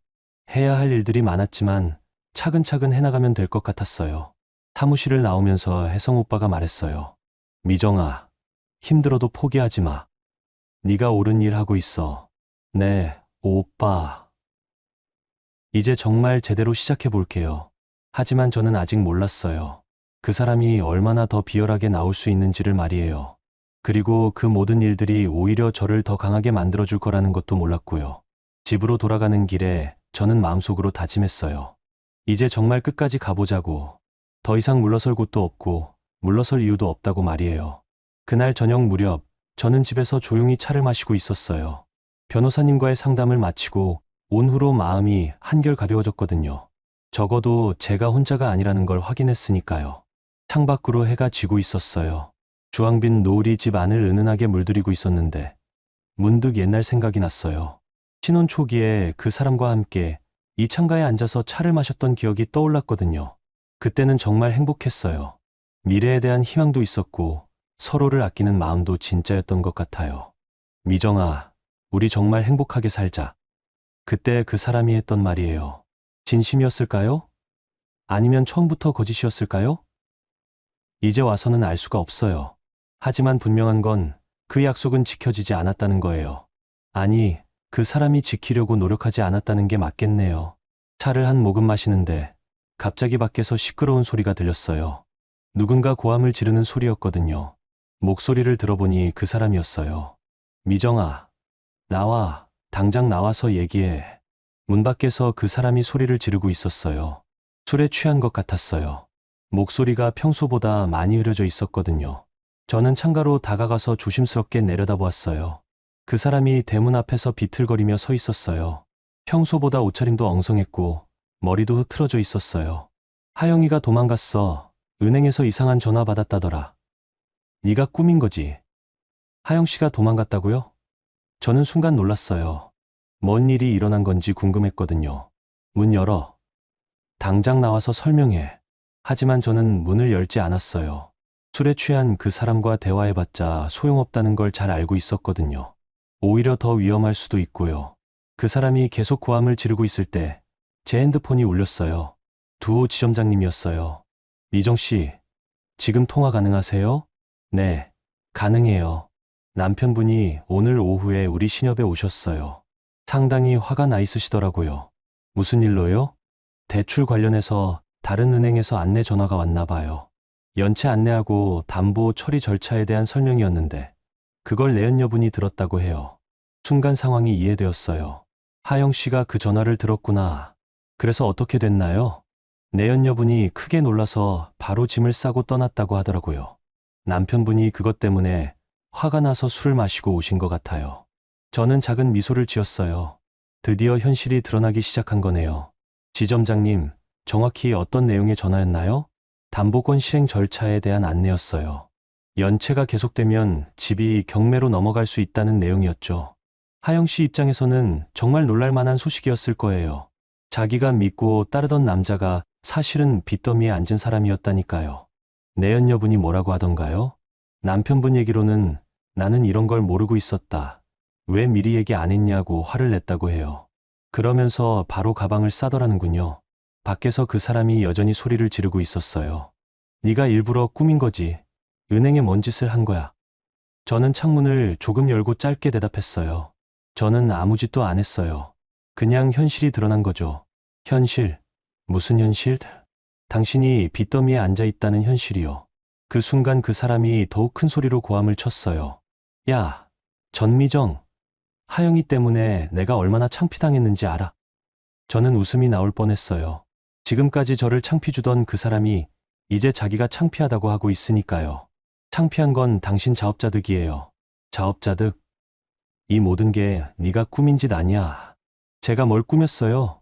해야 할 일들이 많았지만 차근차근 해나가면 될 것 같았어요. 사무실을 나오면서 혜성 오빠가 말했어요. 미정아, 힘들어도 포기하지 마. 네가 옳은 일 하고 있어. 네, 오빠. 이제 정말 제대로 시작해 볼게요. 하지만 저는 아직 몰랐어요. 그 사람이 얼마나 더 비열하게 나올 수 있는지를 말이에요. 그리고 그 모든 일들이 오히려 저를 더 강하게 만들어줄 거라는 것도 몰랐고요. 집으로 돌아가는 길에 저는 마음속으로 다짐했어요. 이제 정말 끝까지 가보자고. 더 이상 물러설 곳도 없고 물러설 이유도 없다고 말이에요. 그날 저녁 무렵 저는 집에서 조용히 차를 마시고 있었어요. 변호사님과의 상담을 마치고 온 후로 마음이 한결 가벼워졌거든요. 적어도 제가 혼자가 아니라는 걸 확인했으니까요. 창밖으로 해가 지고 있었어요. 주황빛 노을이 집 안을 은은하게 물들이고 있었는데 문득 옛날 생각이 났어요. 신혼 초기에 그 사람과 함께 이 창가에 앉아서 차를 마셨던 기억이 떠올랐거든요. 그때는 정말 행복했어요. 미래에 대한 희망도 있었고 서로를 아끼는 마음도 진짜였던 것 같아요. 미정아, 우리 정말 행복하게 살자. 그때 그 사람이 했던 말이에요. 진심이었을까요? 아니면 처음부터 거짓이었을까요? 이제 와서는 알 수가 없어요. 하지만 분명한 건 그 약속은 지켜지지 않았다는 거예요. 아니, 그 사람이 지키려고 노력하지 않았다는 게 맞겠네요. 차를 한 모금 마시는데 갑자기 밖에서 시끄러운 소리가 들렸어요. 누군가 고함을 지르는 소리였거든요. 목소리를 들어보니 그 사람이었어요. 미정아, 나와, 당장 나와서 얘기해. 문 밖에서 그 사람이 소리를 지르고 있었어요. 술에 취한 것 같았어요. 목소리가 평소보다 많이 흐려져 있었거든요. 저는 창가로 다가가서 조심스럽게 내려다보았어요. 그 사람이 대문 앞에서 비틀거리며 서 있었어요. 평소보다 옷차림도 엉성했고 머리도 흐트러져 있었어요. 하영이가 도망갔어. 은행에서 이상한 전화 받았다더라. 네가 꾸민 거지. 하영 씨가 도망갔다고요? 저는 순간 놀랐어요. 뭔 일이 일어난 건지 궁금했거든요. 문 열어. 당장 나와서 설명해. 하지만 저는 문을 열지 않았어요. 술에 취한 그 사람과 대화해봤자 소용없다는 걸 잘 알고 있었거든요. 오히려 더 위험할 수도 있고요. 그 사람이 계속 고함을 지르고 있을 때 제 핸드폰이 울렸어요. 두호 지점장님이었어요. 미정 씨, 지금 통화 가능하세요? 네, 가능해요. 남편분이 오늘 오후에 우리 신협에 오셨어요. 상당히 화가 나 있으시더라고요. 무슨 일로요? 대출 관련해서 다른 은행에서 안내 전화가 왔나 봐요. 연체 안내하고 담보 처리 절차에 대한 설명이었는데 그걸 내연녀분이 들었다고 해요. 순간 상황이 이해되었어요. 하영 씨가 그 전화를 들었구나. 그래서 어떻게 됐나요? 내연녀분이 크게 놀라서 바로 짐을 싸고 떠났다고 하더라고요. 남편분이 그것 때문에 화가 나서 술을 마시고 오신 것 같아요. 저는 작은 미소를 지었어요. 드디어 현실이 드러나기 시작한 거네요. 지점장님, 정확히 어떤 내용의 전화였나요? 담보권 실행 절차에 대한 안내였어요. 연체가 계속되면 집이 경매로 넘어갈 수 있다는 내용이었죠. 하영 씨 입장에서는 정말 놀랄만한 소식이었을 거예요. 자기가 믿고 따르던 남자가 사실은 빚더미에 앉은 사람이었다니까요. 내연녀분이 뭐라고 하던가요? 남편분 얘기로는 나는 이런 걸 모르고 있었다. 왜 미리 얘기 안 했냐고 화를 냈다고 해요. 그러면서 바로 가방을 싸더라는군요. 밖에서 그 사람이 여전히 소리를 지르고 있었어요. 네가 일부러 꾸민 거지. 은행에 뭔 짓을 한 거야. 저는 창문을 조금 열고 짧게 대답했어요. 저는 아무 짓도 안 했어요. 그냥 현실이 드러난 거죠. 현실? 무슨 현실? 당신이 빚더미에 앉아 있다는 현실이요. 그 순간 그 사람이 더욱 큰 소리로 고함을 쳤어요. 야, 전미정. 하영이 때문에 내가 얼마나 창피당했는지 알아? 저는 웃음이 나올 뻔했어요. 지금까지 저를 창피 주던 그 사람이 이제 자기가 창피하다고 하고 있으니까요. 창피한 건 당신 자업자득이에요. 자업자득? 이 모든 게 네가 꾸민 짓 아니야. 제가 뭘 꾸몄어요?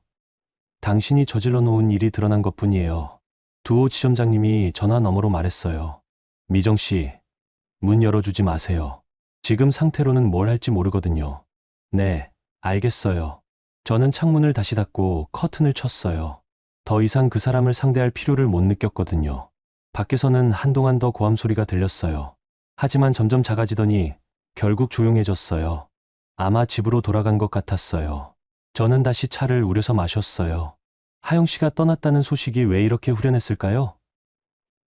당신이 저질러 놓은 일이 드러난 것뿐이에요. 두호 지점장님이 전화 너머로 말했어요. 미정 씨, 문 열어주지 마세요. 지금 상태로는 뭘 할지 모르거든요. 네, 알겠어요. 저는 창문을 다시 닫고 커튼을 쳤어요. 더 이상 그 사람을 상대할 필요를 못 느꼈거든요. 밖에서는 한동안 더 고함 소리가 들렸어요. 하지만 점점 작아지더니 결국 조용해졌어요. 아마 집으로 돌아간 것 같았어요. 저는 다시 차를 우려서 마셨어요. 하영 씨가 떠났다는 소식이 왜 이렇게 후련했을까요?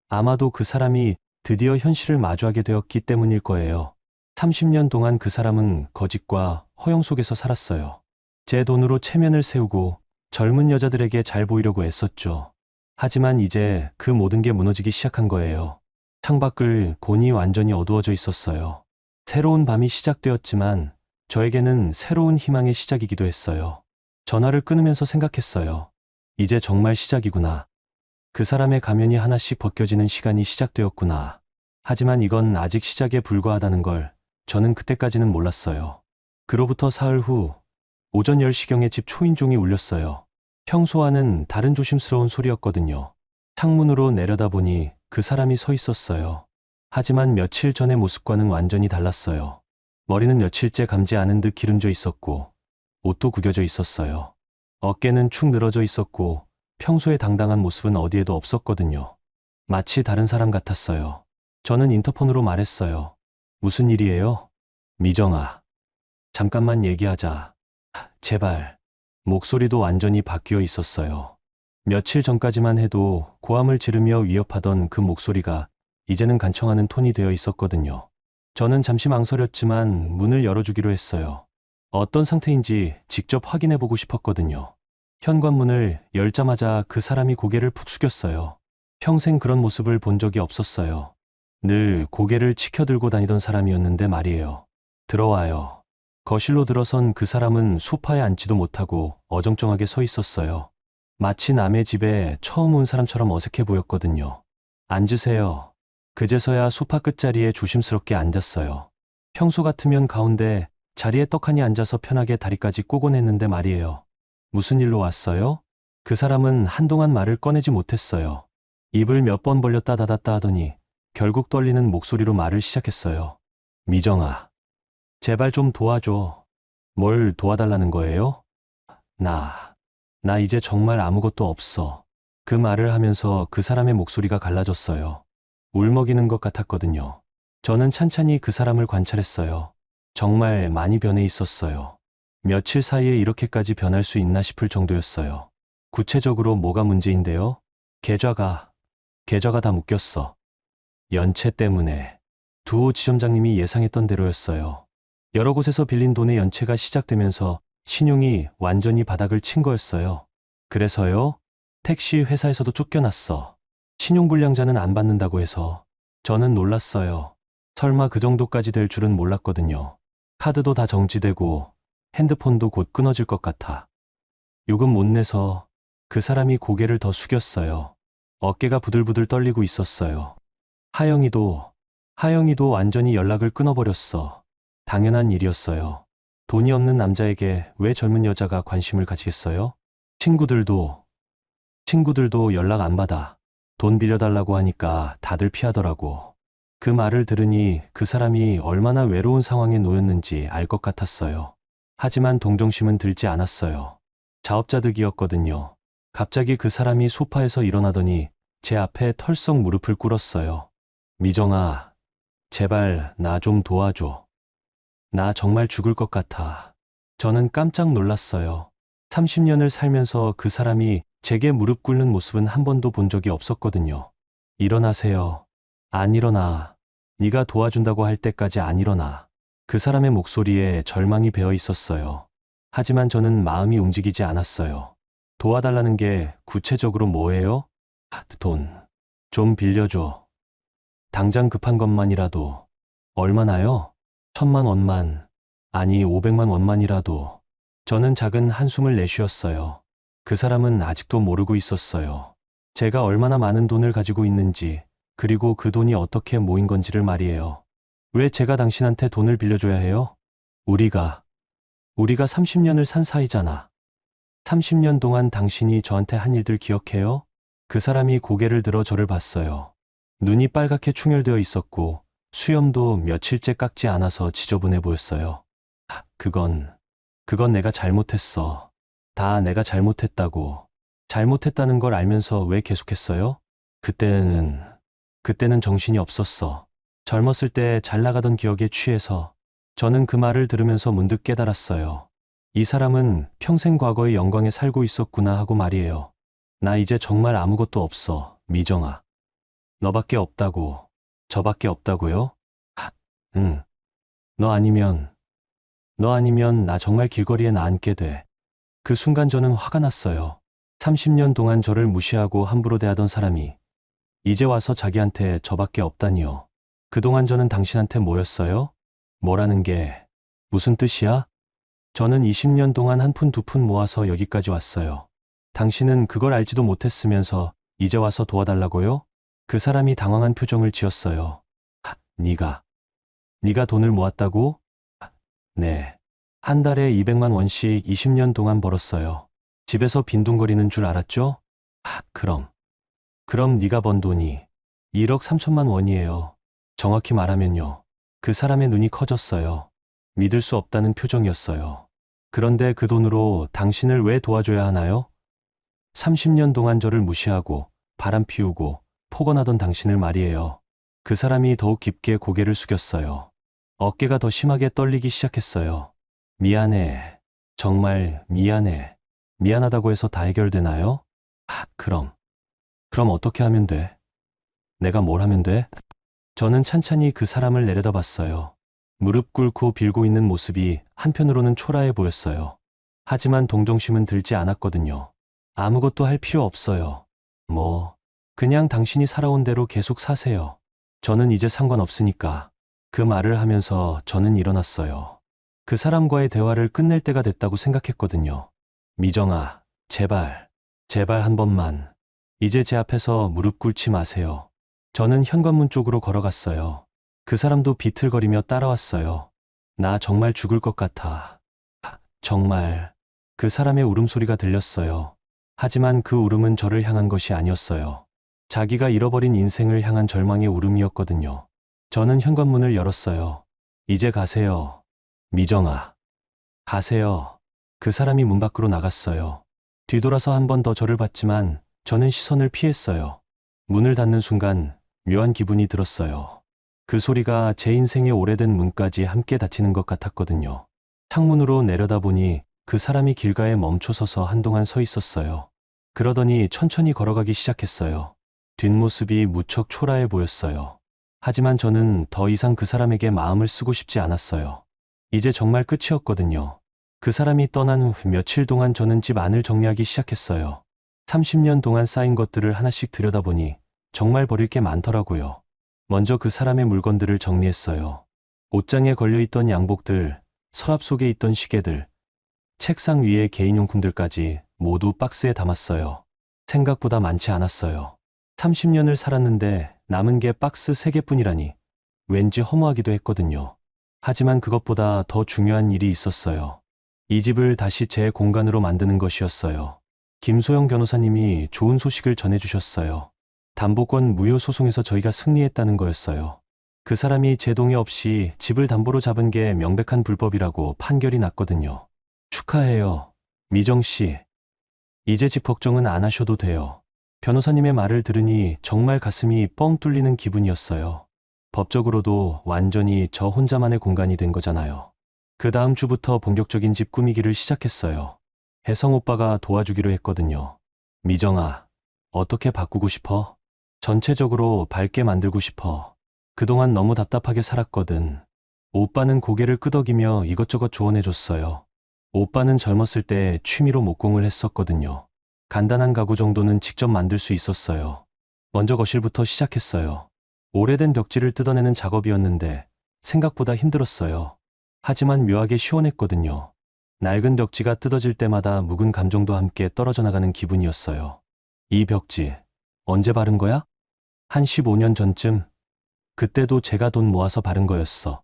아마도 그 사람이 드디어 현실을 마주하게 되었기 때문일 거예요. 30년 동안 그 사람은 거짓과 허영 속에서 살았어요. 제 돈으로 체면을 세우고 젊은 여자들에게 잘 보이려고 애썼죠. 하지만 이제 그 모든 게 무너지기 시작한 거예요. 창밖을 곤히 완전히 어두워져 있었어요. 새로운 밤이 시작되었지만 저에게는 새로운 희망의 시작이기도 했어요. 전화를 끊으면서 생각했어요. 이제 정말 시작이구나. 그 사람의 가면이 하나씩 벗겨지는 시간이 시작되었구나. 하지만 이건 아직 시작에 불과하다는 걸 저는 그때까지는 몰랐어요. 그로부터 사흘 후 오전 10시경에 집 초인종이 울렸어요. 평소와는 다른 조심스러운 소리였거든요. 창문으로 내려다보니 그 사람이 서 있었어요. 하지만 며칠 전의 모습과는 완전히 달랐어요. 머리는 며칠째 감지 않은 듯 기름져 있었고 옷도 구겨져 있었어요. 어깨는 축 늘어져 있었고 평소의 당당한 모습은 어디에도 없었거든요. 마치 다른 사람 같았어요. 저는 인터폰으로 말했어요. 무슨 일이에요? 미정아. 잠깐만 얘기하자. 제발. 목소리도 완전히 바뀌어 있었어요. 며칠 전까지만 해도 고함을 지르며 위협하던 그 목소리가 이제는 간청하는 톤이 되어 있었거든요. 저는 잠시 망설였지만 문을 열어주기로 했어요. 어떤 상태인지 직접 확인해보고 싶었거든요. 현관문을 열자마자 그 사람이 고개를 푹 숙였어요. 평생 그런 모습을 본 적이 없었어요. 늘 고개를 치켜들고 다니던 사람이었는데 말이에요. 들어와요. 거실로 들어선 그 사람은 소파에 앉지도 못하고 어정쩡하게 서 있었어요. 마치 남의 집에 처음 온 사람처럼 어색해 보였거든요. 앉으세요. 그제서야 소파 끝자리에 조심스럽게 앉았어요. 평소 같으면 가운데 자리에 떡하니 앉아서 편하게 다리까지 꼬곤 했는데 말이에요. 무슨 일로 왔어요? 그 사람은 한동안 말을 꺼내지 못했어요. 입을 몇 번 벌렸다 닫았다 하더니 결국 떨리는 목소리로 말을 시작했어요. 미정아, 제발 좀 도와줘. 뭘 도와달라는 거예요? 나 이제 정말 아무것도 없어. 그 말을 하면서 그 사람의 목소리가 갈라졌어요. 울먹이는 것 같았거든요. 저는 찬찬히 그 사람을 관찰했어요. 정말 많이 변해 있었어요. 며칠 사이에 이렇게까지 변할 수 있나 싶을 정도였어요. 구체적으로 뭐가 문제인데요? 계좌가 다 묶였어. 연체 때문에. 두호 지점장님이 예상했던 대로였어요. 여러 곳에서 빌린 돈의 연체가 시작되면서 신용이 완전히 바닥을 친 거였어요. 그래서요? 택시 회사에서도 쫓겨났어. 신용불량자는 안 받는다고 해서. 저는 놀랐어요. 설마 그 정도까지 될 줄은 몰랐거든요. 카드도 다 정지되고 핸드폰도 곧 끊어질 것 같아. 요금 못 내서 그 사람이 고개를 더 숙였어요. 어깨가 부들부들 떨리고 있었어요. 하영이도 완전히 연락을 끊어버렸어. 당연한 일이었어요. 돈이 없는 남자에게 왜 젊은 여자가 관심을 가지겠어요? 친구들도 연락 안 받아. 돈 빌려달라고 하니까 다들 피하더라고. 그 말을 들으니 그 사람이 얼마나 외로운 상황에 놓였는지 알 것 같았어요. 하지만 동정심은 들지 않았어요. 자업자득이었거든요. 갑자기 그 사람이 소파에서 일어나더니 제 앞에 털썩 무릎을 꿇었어요. 미정아, 제발 나 좀 도와줘. 나 정말 죽을 것 같아. 저는 깜짝 놀랐어요. 30년을 살면서 그 사람이 제게 무릎 꿇는 모습은 한 번도 본 적이 없었거든요. 일어나세요. 안 일어나. 네가 도와준다고 할 때까지 안 일어나. 그 사람의 목소리에 절망이 배어 있었어요. 하지만 저는 마음이 움직이지 않았어요. 도와달라는 게 구체적으로 뭐예요? 돈. 좀 빌려줘. 당장 급한 것만이라도. 얼마나요? 1,000만 원만. 아니 500만 원만이라도. 저는 작은 한숨을 내쉬었어요. 그 사람은 아직도 모르고 있었어요. 제가 얼마나 많은 돈을 가지고 있는지, 그리고 그 돈이 어떻게 모인 건지를 말이에요. 왜 제가 당신한테 돈을 빌려줘야 해요? 우리가 30년을 산 사이잖아. 30년 동안 당신이 저한테 한 일들 기억해요? 그 사람이 고개를 들어 저를 봤어요. 눈이 빨갛게 충혈되어 있었고 수염도 며칠째 깎지 않아서 지저분해 보였어요. 그건 내가 잘못했어. 다 내가 잘못했다고. 잘못했다는 걸 알면서 왜 계속했어요? 그때는 정신이 없었어. 젊었을 때 잘 나가던 기억에 취해서. 저는 그 말을 들으면서 문득 깨달았어요. 이 사람은 평생 과거의 영광에 살고 있었구나 하고 말이에요. 나 이제 정말 아무것도 없어, 미정아. 너밖에 없다고. 저밖에 없다고요? 응. 너 아니면 나 정말 길거리에 나앉게 돼. 그 순간 저는 화가 났어요. 30년 동안 저를 무시하고 함부로 대하던 사람이 이제 와서 자기한테 저밖에 없다니요. 그동안 저는 당신한테 뭐였어요? 뭐라는 게 무슨 뜻이야? 저는 20년 동안 한 푼 두 푼 모아서 여기까지 왔어요. 당신은 그걸 알지도 못했으면서 이제 와서 도와달라고요? 그 사람이 당황한 표정을 지었어요. 네가 돈을 모았다고? 네. 한 달에 200만 원씩 20년 동안 벌었어요. 집에서 빈둥거리는 줄 알았죠? 그럼 네가 번 돈이 1억 3천만 원이에요. 정확히 말하면요. 그 사람의 눈이 커졌어요. 믿을 수 없다는 표정이었어요. 그런데 그 돈으로 당신을 왜 도와줘야 하나요? 30년 동안 저를 무시하고 바람 피우고 폭언하던 당신을 말이에요. 그 사람이 더욱 깊게 고개를 숙였어요. 어깨가 더 심하게 떨리기 시작했어요. 미안해. 정말 미안해. 미안하다고 해서 다 해결되나요? 그럼 어떻게 하면 돼? 내가 뭘 하면 돼? 저는 찬찬히 그 사람을 내려다봤어요. 무릎 꿇고 빌고 있는 모습이 한편으로는 초라해 보였어요. 하지만 동정심은 들지 않았거든요. 아무것도 할 필요 없어요. 그냥 당신이 살아온 대로 계속 사세요. 저는 이제 상관없으니까. 그 말을 하면서 저는 일어났어요. 그 사람과의 대화를 끝낼 때가 됐다고 생각했거든요. 미정아, 제발 한 번만. 이제 제 앞에서 무릎 꿇지 마세요. 저는 현관문 쪽으로 걸어갔어요. 그 사람도 비틀거리며 따라왔어요. 나 정말 죽을 것 같아. 정말. 그 사람의 울음소리가 들렸어요. 하지만 그 울음은 저를 향한 것이 아니었어요. 자기가 잃어버린 인생을 향한 절망의 울음이었거든요. 저는 현관문을 열었어요. 이제 가세요. 미정아. 가세요. 그 사람이 문 밖으로 나갔어요. 뒤돌아서 한 번 더 저를 봤지만 저는 시선을 피했어요. 문을 닫는 순간 묘한 기분이 들었어요. 그 소리가 제 인생의 오래된 문까지 함께 닫히는 것 같았거든요. 창문으로 내려다보니 그 사람이 길가에 멈춰서서 한동안 서 있었어요. 그러더니 천천히 걸어가기 시작했어요. 뒷모습이 무척 초라해 보였어요. 하지만 저는 더 이상 그 사람에게 마음을 쓰고 싶지 않았어요. 이제 정말 끝이었거든요. 그 사람이 떠난 후 며칠 동안 저는 집 안을 정리하기 시작했어요. 30년 동안 쌓인 것들을 하나씩 들여다보니 정말 버릴 게 많더라고요. 먼저 그 사람의 물건들을 정리했어요. 옷장에 걸려있던 양복들, 서랍 속에 있던 시계들, 책상 위의 개인용품들까지 모두 박스에 담았어요. 생각보다 많지 않았어요. 30년을 살았는데 남은 게 박스 3개뿐이라니 왠지 허무하기도 했거든요. 하지만 그것보다 더 중요한 일이 있었어요. 이 집을 다시 제 공간으로 만드는 것이었어요. 김소영 변호사님이 좋은 소식을 전해주셨어요. 담보권 무효 소송에서 저희가 승리했다는 거였어요. 그 사람이 제 동의 없이 집을 담보로 잡은 게 명백한 불법이라고 판결이 났거든요. 축하해요. 미정 씨. 이제 집 걱정은 안 하셔도 돼요. 변호사님의 말을 들으니 정말 가슴이 뻥 뚫리는 기분이었어요. 법적으로도 완전히 저 혼자만의 공간이 된 거잖아요. 그 다음 주부터 본격적인 집 꾸미기를 시작했어요. 혜성 오빠가 도와주기로 했거든요. 미정아, 어떻게 바꾸고 싶어? 전체적으로 밝게 만들고 싶어. 그동안 너무 답답하게 살았거든. 오빠는 고개를 끄덕이며 이것저것 조언해줬어요. 오빠는 젊었을 때 취미로 목공을 했었거든요. 간단한 가구 정도는 직접 만들 수 있었어요. 먼저 거실부터 시작했어요. 오래된 벽지를 뜯어내는 작업이었는데 생각보다 힘들었어요. 하지만 묘하게 시원했거든요. 낡은 벽지가 뜯어질 때마다 묵은 감정도 함께 떨어져 나가는 기분이었어요. 이 벽지, 언제 바른 거야? 한 15년 전쯤. 그때도 제가 돈 모아서 바른 거였어.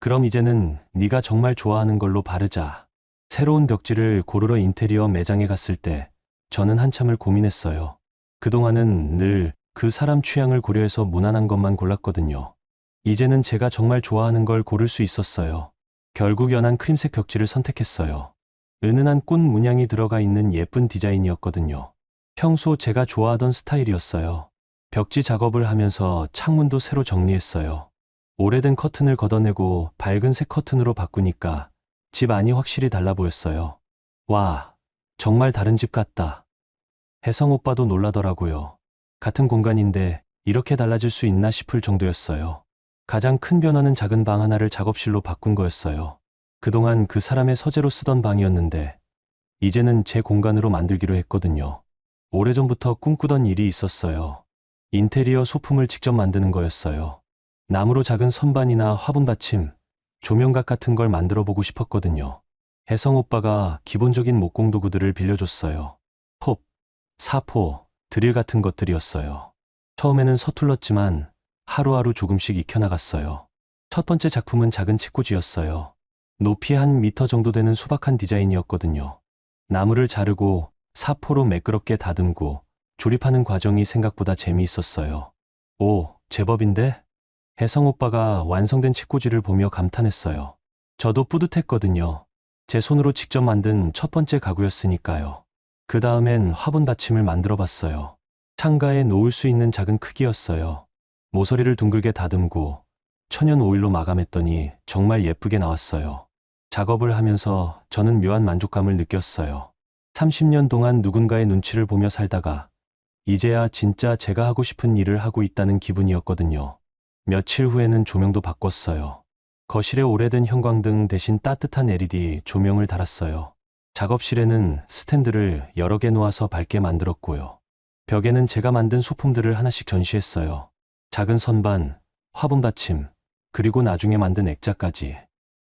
그럼 이제는 네가 정말 좋아하는 걸로 바르자. 새로운 벽지를 고르러 인테리어 매장에 갔을 때 저는 한참을 고민했어요. 그동안은 늘 그 사람 취향을 고려해서 무난한 것만 골랐거든요. 이제는 제가 정말 좋아하는 걸 고를 수 있었어요. 결국 연한 크림색 벽지를 선택했어요. 은은한 꽃 문양이 들어가 있는 예쁜 디자인이었거든요. 평소 제가 좋아하던 스타일이었어요. 벽지 작업을 하면서 창문도 새로 정리했어요. 오래된 커튼을 걷어내고 밝은 색 커튼으로 바꾸니까 집 안이 확실히 달라 보였어요. 와, 정말 다른 집 같다. 혜성 오빠도 놀라더라고요. 같은 공간인데 이렇게 달라질 수 있나 싶을 정도였어요. 가장 큰 변화는 작은 방 하나를 작업실로 바꾼 거였어요. 그동안 그 사람의 서재로 쓰던 방이었는데 이제는 제 공간으로 만들기로 했거든요. 오래전부터 꿈꾸던 일이 있었어요. 인테리어 소품을 직접 만드는 거였어요. 나무로 작은 선반이나 화분 받침, 조명각 같은 걸 만들어 보고 싶었거든요. 혜성 오빠가 기본적인 목공 도구들을 빌려줬어요. 톱, 사포, 드릴 같은 것들이었어요. 처음에는 서툴렀지만 하루하루 조금씩 익혀나갔어요. 첫 번째 작품은 작은 책꽂이였어요. 높이 한 미터 정도 되는 수박한 디자인이었거든요. 나무를 자르고 사포로 매끄럽게 다듬고 조립하는 과정이 생각보다 재미있었어요. 오, 제법인데? 혜성 오빠가 완성된 책꽂이를 보며 감탄했어요. 저도 뿌듯했거든요. 제 손으로 직접 만든 첫 번째 가구였으니까요. 그 다음엔 화분 받침을 만들어 봤어요. 창가에 놓을 수 있는 작은 크기였어요. 모서리를 둥글게 다듬고 천연 오일로 마감했더니 정말 예쁘게 나왔어요. 작업을 하면서 저는 묘한 만족감을 느꼈어요. 30년 동안 누군가의 눈치를 보며 살다가 이제야 진짜 제가 하고 싶은 일을 하고 있다는 기분이었거든요. 며칠 후에는 조명도 바꿨어요. 거실에 오래된 형광등 대신 따뜻한 LED 조명을 달았어요. 작업실에는 스탠드를 여러 개 놓아서 밝게 만들었고요. 벽에는 제가 만든 소품들을 하나씩 전시했어요. 작은 선반, 화분 받침, 그리고 나중에 만든 액자까지.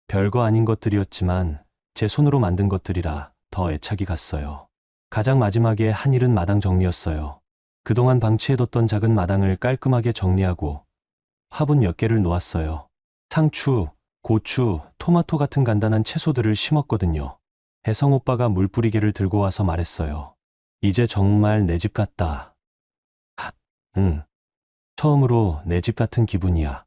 별거 아닌 것들이었지만 제 손으로 만든 것들이라 더 애착이 갔어요. 가장 마지막에 한 일은 마당 정리였어요. 그동안 방치해뒀던 작은 마당을 깔끔하게 정리하고 화분 몇 개를 놓았어요. 상추, 고추, 토마토 같은 간단한 채소들을 심었거든요. 혜성 오빠가 물뿌리개를 들고 와서 말했어요. 이제 정말 내 집 같다. 응. 처음으로 내 집 같은 기분이야.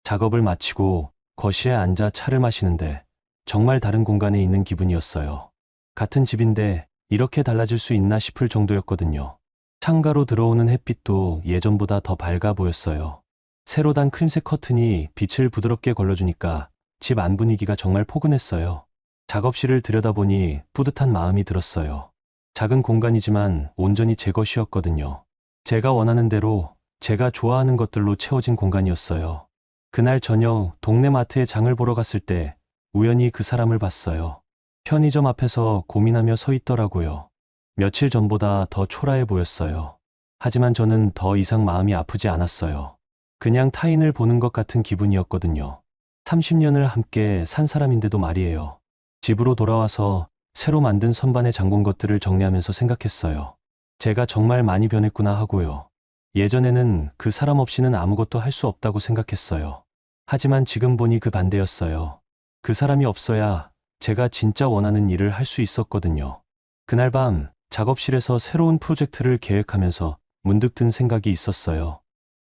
작업을 마치고 거실에 앉아 차를 마시는데 정말 다른 공간에 있는 기분이었어요. 같은 집인데 이렇게 달라질 수 있나 싶을 정도였거든요. 창가로 들어오는 햇빛도 예전보다 더 밝아 보였어요. 새로 단 크림색 커튼이 빛을 부드럽게 걸러주니까 집 안 분위기가 정말 포근했어요. 작업실을 들여다보니 뿌듯한 마음이 들었어요. 작은 공간이지만 온전히 제 것이었거든요. 제가 원하는 대로 제가 좋아하는 것들로 채워진 공간이었어요. 그날 저녁 동네 마트에 장을 보러 갔을 때 우연히 그 사람을 봤어요. 편의점 앞에서 고민하며 서 있더라고요. 며칠 전보다 더 초라해 보였어요. 하지만 저는 더 이상 마음이 아프지 않았어요. 그냥 타인을 보는 것 같은 기분이었거든요. 30년을 함께 산 사람인데도 말이에요. 집으로 돌아와서 새로 만든 선반에 잠근 것들을 정리하면서 생각했어요. 제가 정말 많이 변했구나 하고요. 예전에는 그 사람 없이는 아무것도 할 수 없다고 생각했어요. 하지만 지금 보니 그 반대였어요. 그 사람이 없어야 제가 진짜 원하는 일을 할 수 있었거든요. 그날 밤 작업실에서 새로운 프로젝트를 계획하면서 문득 든 생각이 있었어요.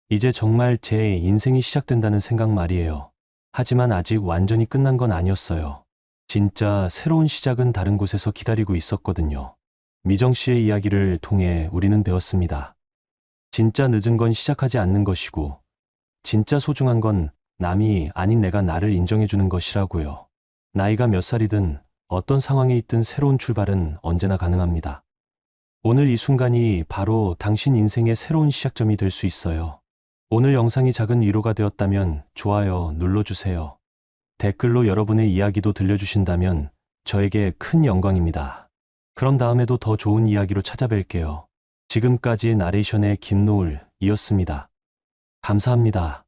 이제 정말 제 인생이 시작된다는 생각 말이에요. 하지만 아직 완전히 끝난 건 아니었어요. 진짜 새로운 시작은 다른 곳에서 기다리고 있었거든요. 미정 씨의 이야기를 통해 우리는 배웠습니다. 진짜 늦은 건 시작하지 않는 것이고, 진짜 소중한 건 남이 아닌 내가 나를 인정해주는 것이라고요. 나이가 몇 살이든 어떤 상황에 있든 새로운 출발은 언제나 가능합니다. 오늘 이 순간이 바로 당신 인생의 새로운 시작점이 될 수 있어요. 오늘 영상이 작은 위로가 되었다면 좋아요 눌러주세요. 댓글로 여러분의 이야기도 들려주신다면 저에게 큰 영광입니다. 그럼 다음에도 더 좋은 이야기로 찾아뵐게요. 지금까지 나레이션의 김노을이었습니다. 감사합니다.